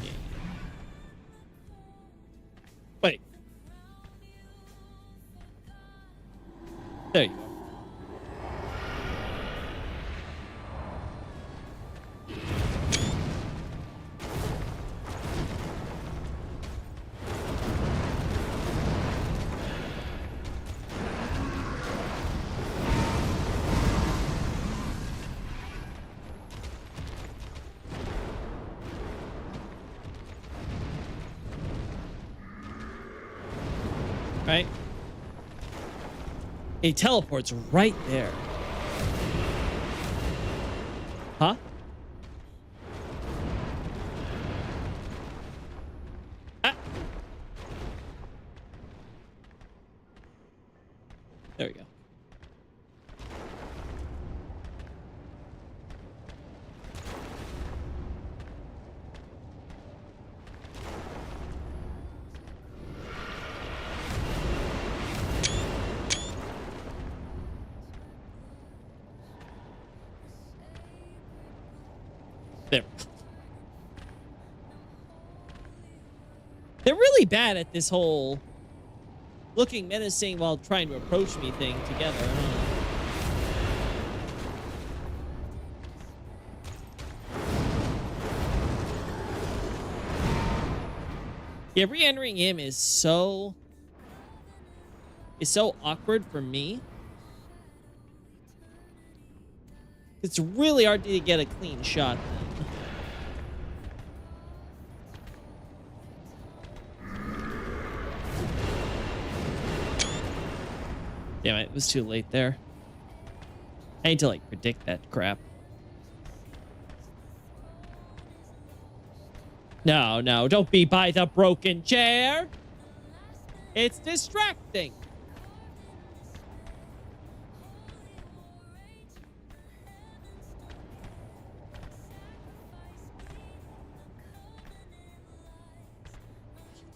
Yeah. Wait. There you go. Right? He teleports right there. Huh? Ah. There we go. There. They're really bad at this whole looking menacing while trying to approach me thing together. Huh? Yeah, re-entering him is so awkward for me. It's really hard to get a clean shot then. Damn it, it was too late there. I need to like predict that crap. No, no, don't be by the broken chair. It's distracting.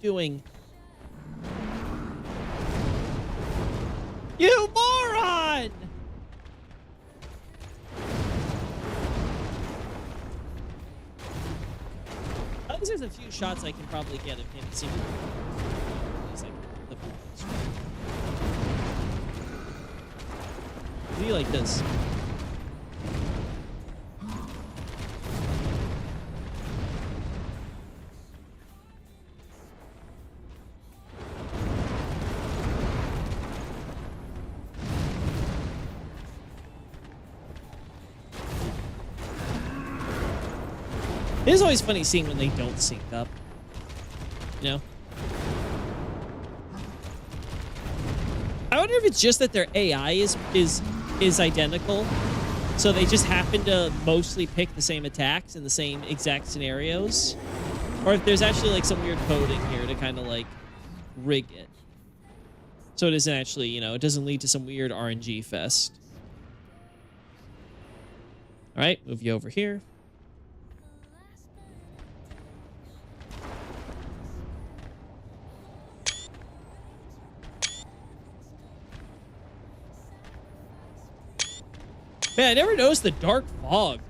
Doing. You moron! At least there's a few shots I can probably get of him seeming. He's like the he like this. It is always funny seeing when they don't sync up. You know? I wonder if it's just that their AI is identical. So they just happen to mostly pick the same attacks in the same exact scenarios. Or if there's actually like some weird coding here to kind of like rig it. So it isn't actually, you know, it doesn't lead to some weird RNG fest. All right, move you over here. Man, I never noticed the dark fog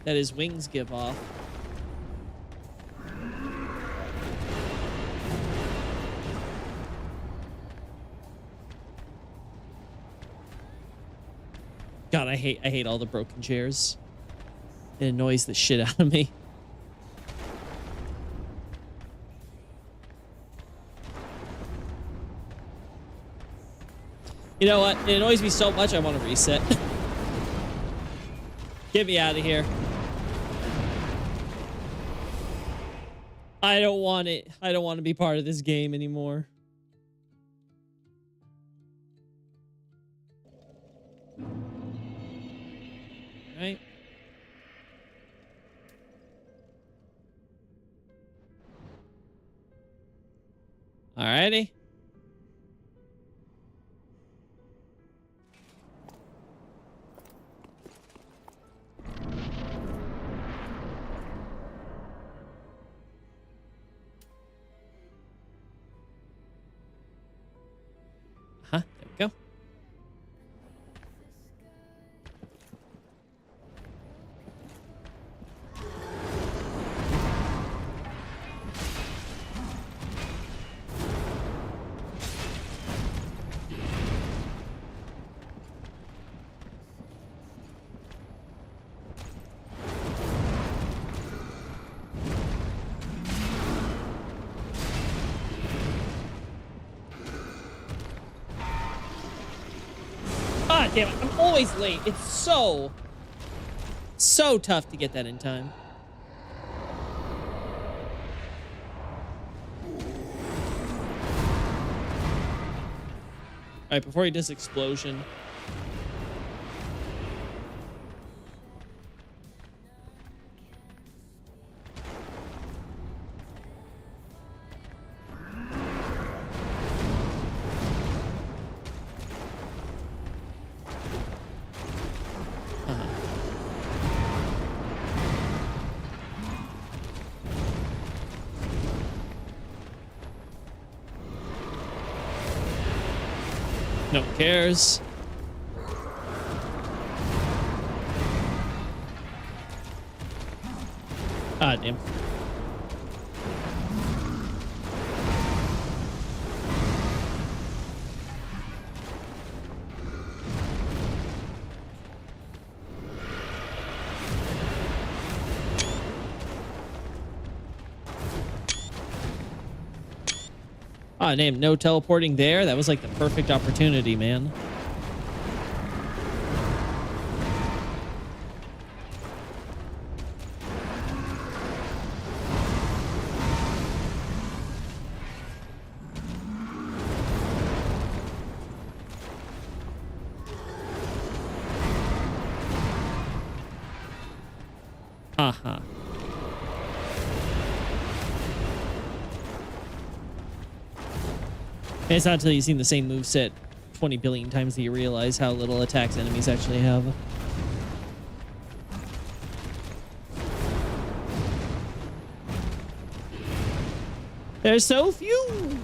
that his wings give off. God, I hate all the broken chairs. It annoys the shit out of me. You know what? It annoys me so much I want to reset. Get me out of here. I don't want it. I don't want to be part of this game anymore. Right? Alrighty. There we go. Ah, damn it. I'm always late. It's so tough to get that in time. All right, before he does explosion. No one cares. Ah, damn. Ah, damn. No teleporting there. That was like the perfect opportunity, man. Haha. And it's not until you've seen the same moveset 20 billion times that you realize how little attacks enemies actually have. There's so few!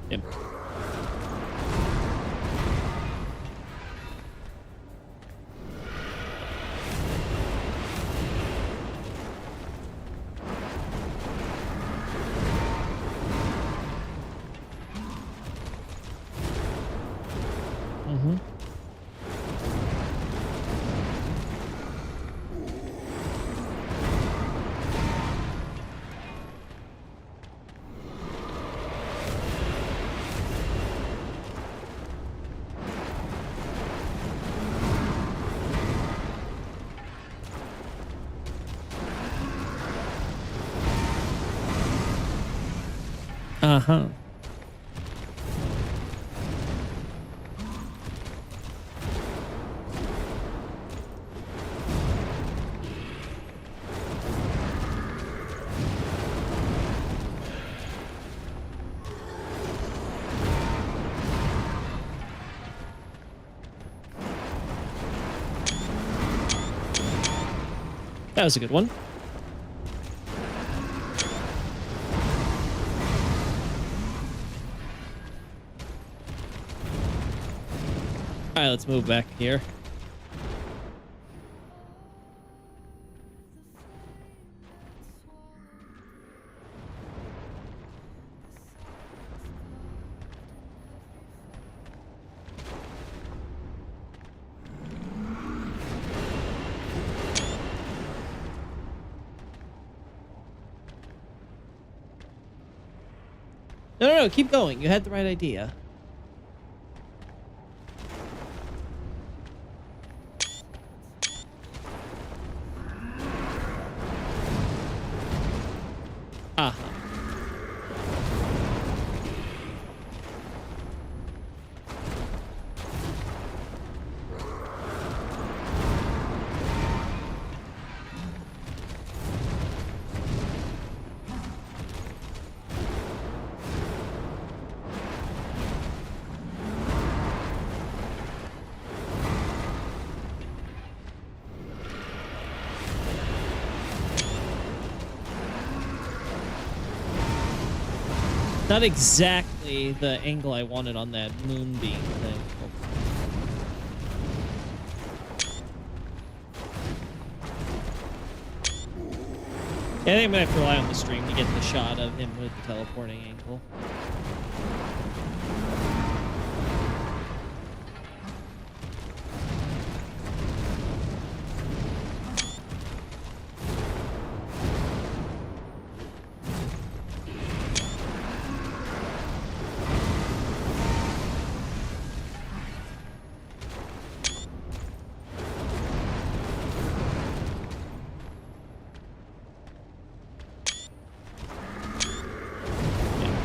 Yep. Mm-hmm. Uh-huh. That was a good one. All right, let's move back here. No, keep going. You had the right idea. Ah. Not exactly the angle I wanted on that moonbeam thing. Yeah, I think I'm gonna have to rely on the stream to get the shot of him with the teleporting angle.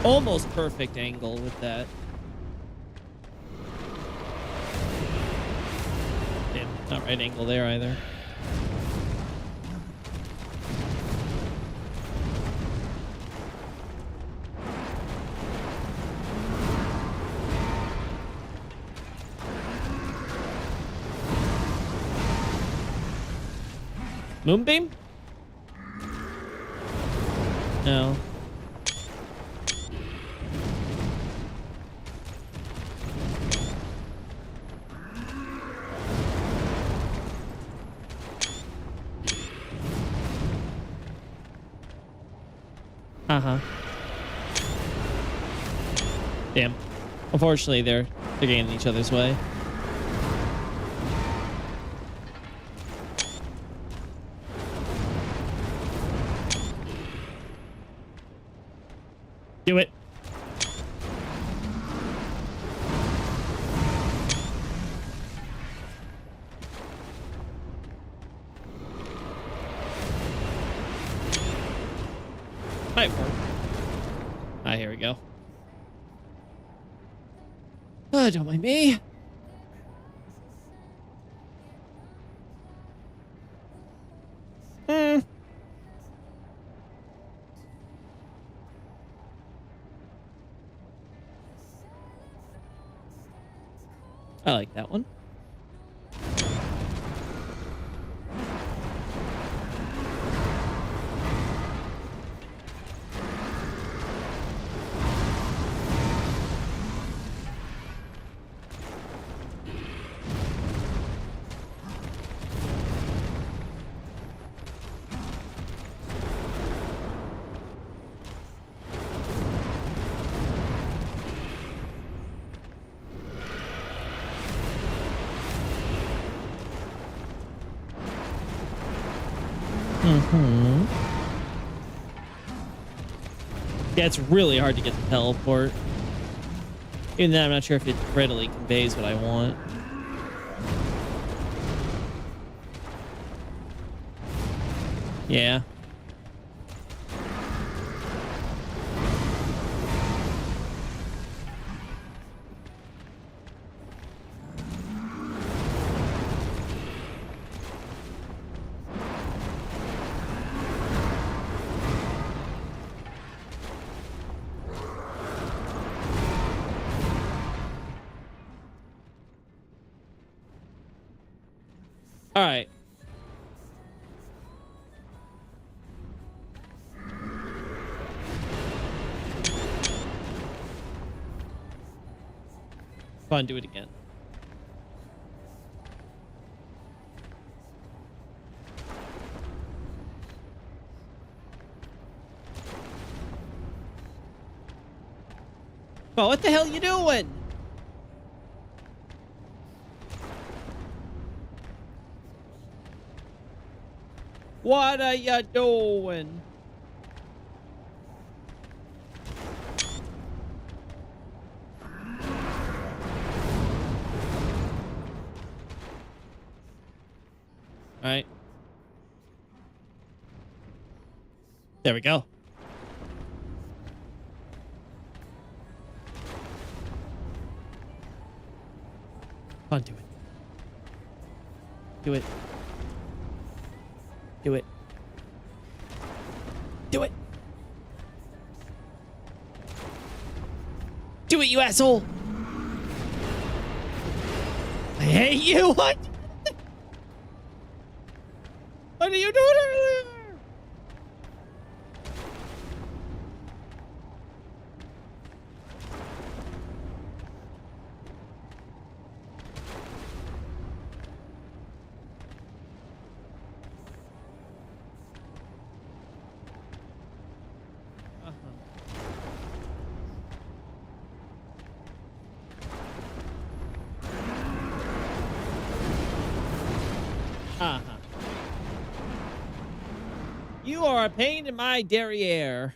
Almost perfect angle with that. Damn, not right angle there either. Moonbeam? No. Uh-huh. Damn. Unfortunately, they're getting in each other's way. Do it. Might work. Ah, here we go. Don't mind me. I like that one. Yeah, it's really hard to get the teleport. Even then, I'm not sure if it readily conveys what I want. Yeah. Go on, do it again. Oh, what the hell you doing? What are you doing? All right. There we go. Come on, do it. Do it. Do it. Do it. Do it, you asshole. I hate you. What? What are you doing earlier? Uh-huh. You are a pain in my derriere.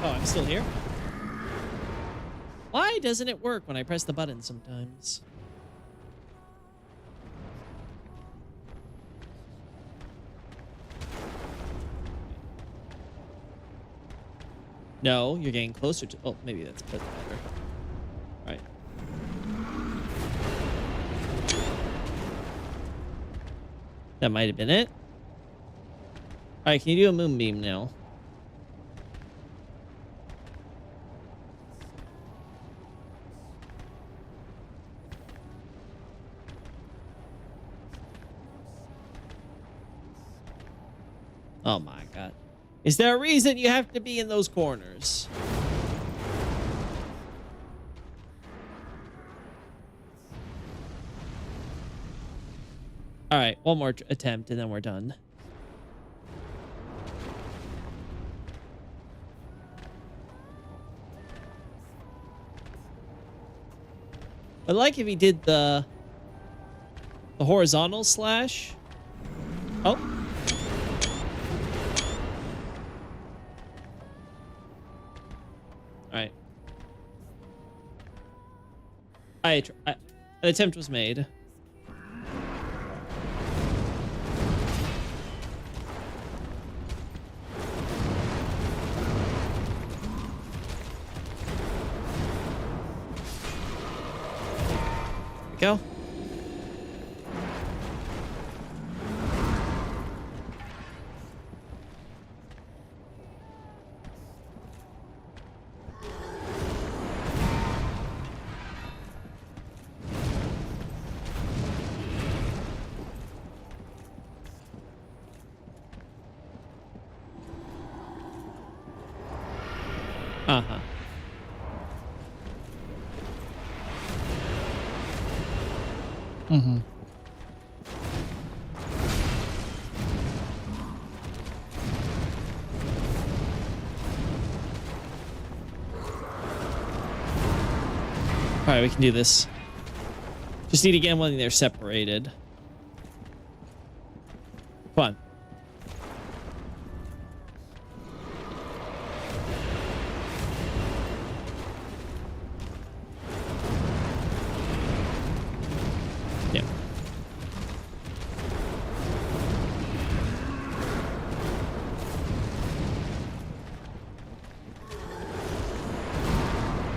Oh, I'm still here? Why doesn't it work when I press the button sometimes? No, you're getting closer to... Oh, maybe that's a bit better. All right. That might have been it. All right, can you do a moonbeam now? Oh my god. Is there a reason you have to be in those corners? All right, one more attempt and then we're done. I'd like if he did the horizontal slash. Oh. All right. An attempt was made. There we go. Uh-huh. Mm-hmm. All right, we can do this. Just need to get when they're separated. Come on. Yeah.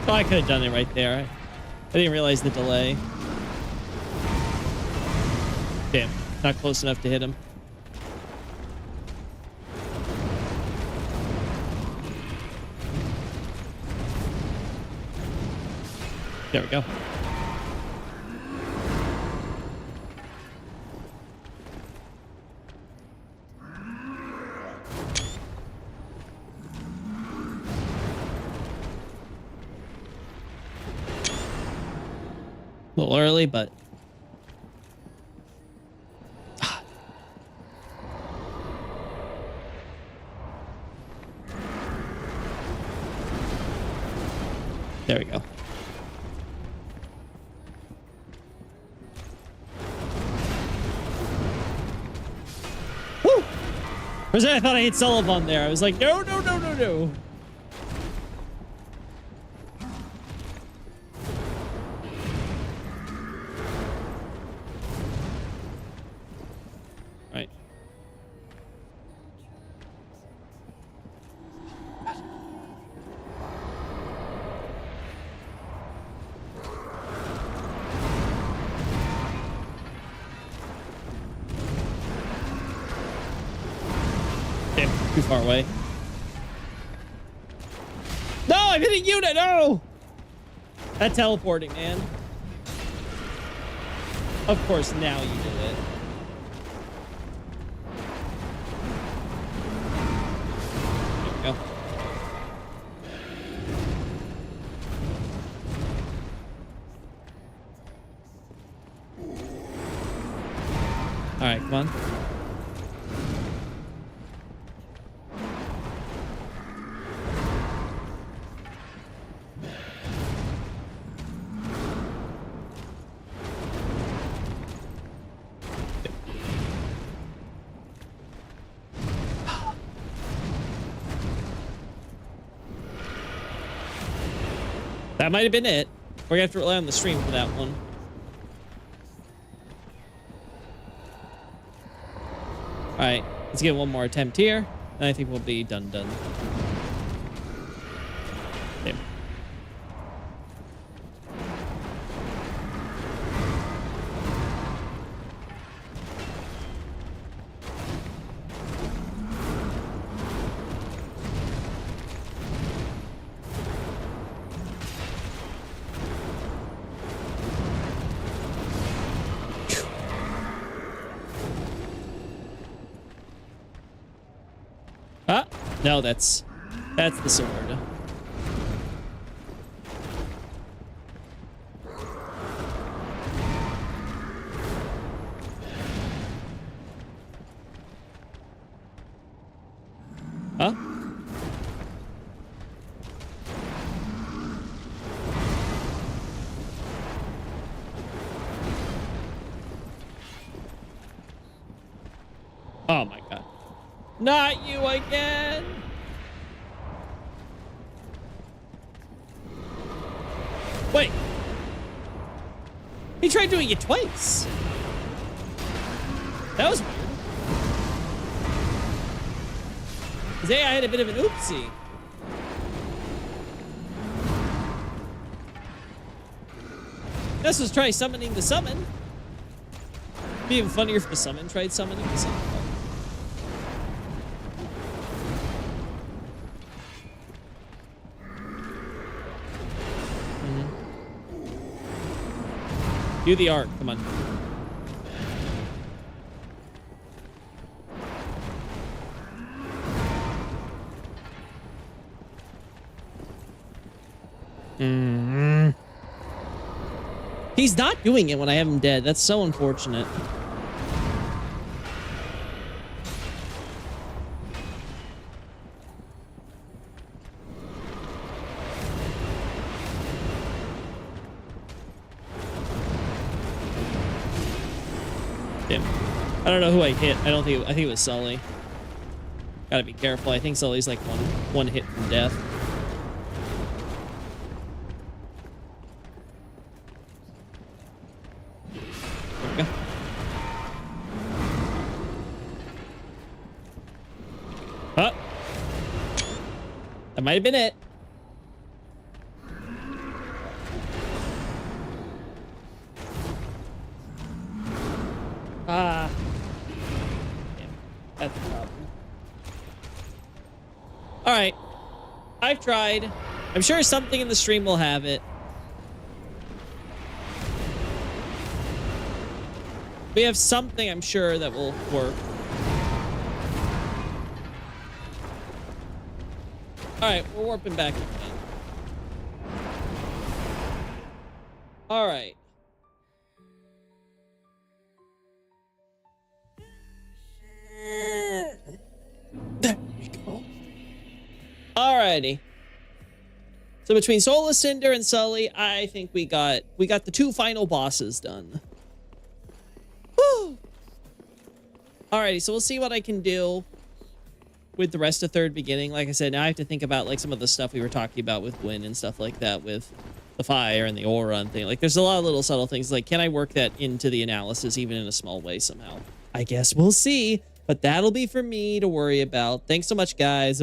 Oh, I could have done it right there. I didn't realize the delay. Damn, not close enough to hit him. There we go. A little early, but there we go. Woo! For a second, I thought I hit Sullivan there. I was like, no, no, no, no, no. Right. Damn, too far away. No, I'm hitting unit. No, that teleporting, man. Of course, now you do it. There we go. All right, come on. That might have been it. We're gonna have to rely on the stream for that one. All right, let's get one more attempt here, and I think we'll be done. Okay. Ah, no, that's the sword. Huh? Oh my god. Not you again! Wait. He tried doing it twice. That was weird. Because I had a bit of an oopsie. This was try summoning the summon. It'd be even funnier if the summon tried summoning the summon. Do the arc, come on. He's not doing it when I have him dead. That's so unfortunate. Damn. I don't know who I hit. I think it was Sully. Gotta be careful. I think Sully's like one hit from death. There we go. Oh. That might have been it. Ah. Damn. That's the problem. All right. I've tried. I'm sure something in the stream will have it. We have something, I'm sure, that will work. All right, we're warping back again. All right. There we go. Alrighty. So between Soulless Cinder and Sully, I think we got the 2 final bosses done. Whew. Alrighty, so we'll see what I can do with the rest of Third Beginning. Like I said, now I have to think about like some of the stuff we were talking about with Gwyn and stuff like that, with the fire and the aura and thing. Like there's a lot of little subtle things. Like, can I work that into the analysis even in a small way somehow? I guess we'll see, but that'll be for me to worry about. Thanks so much, guys.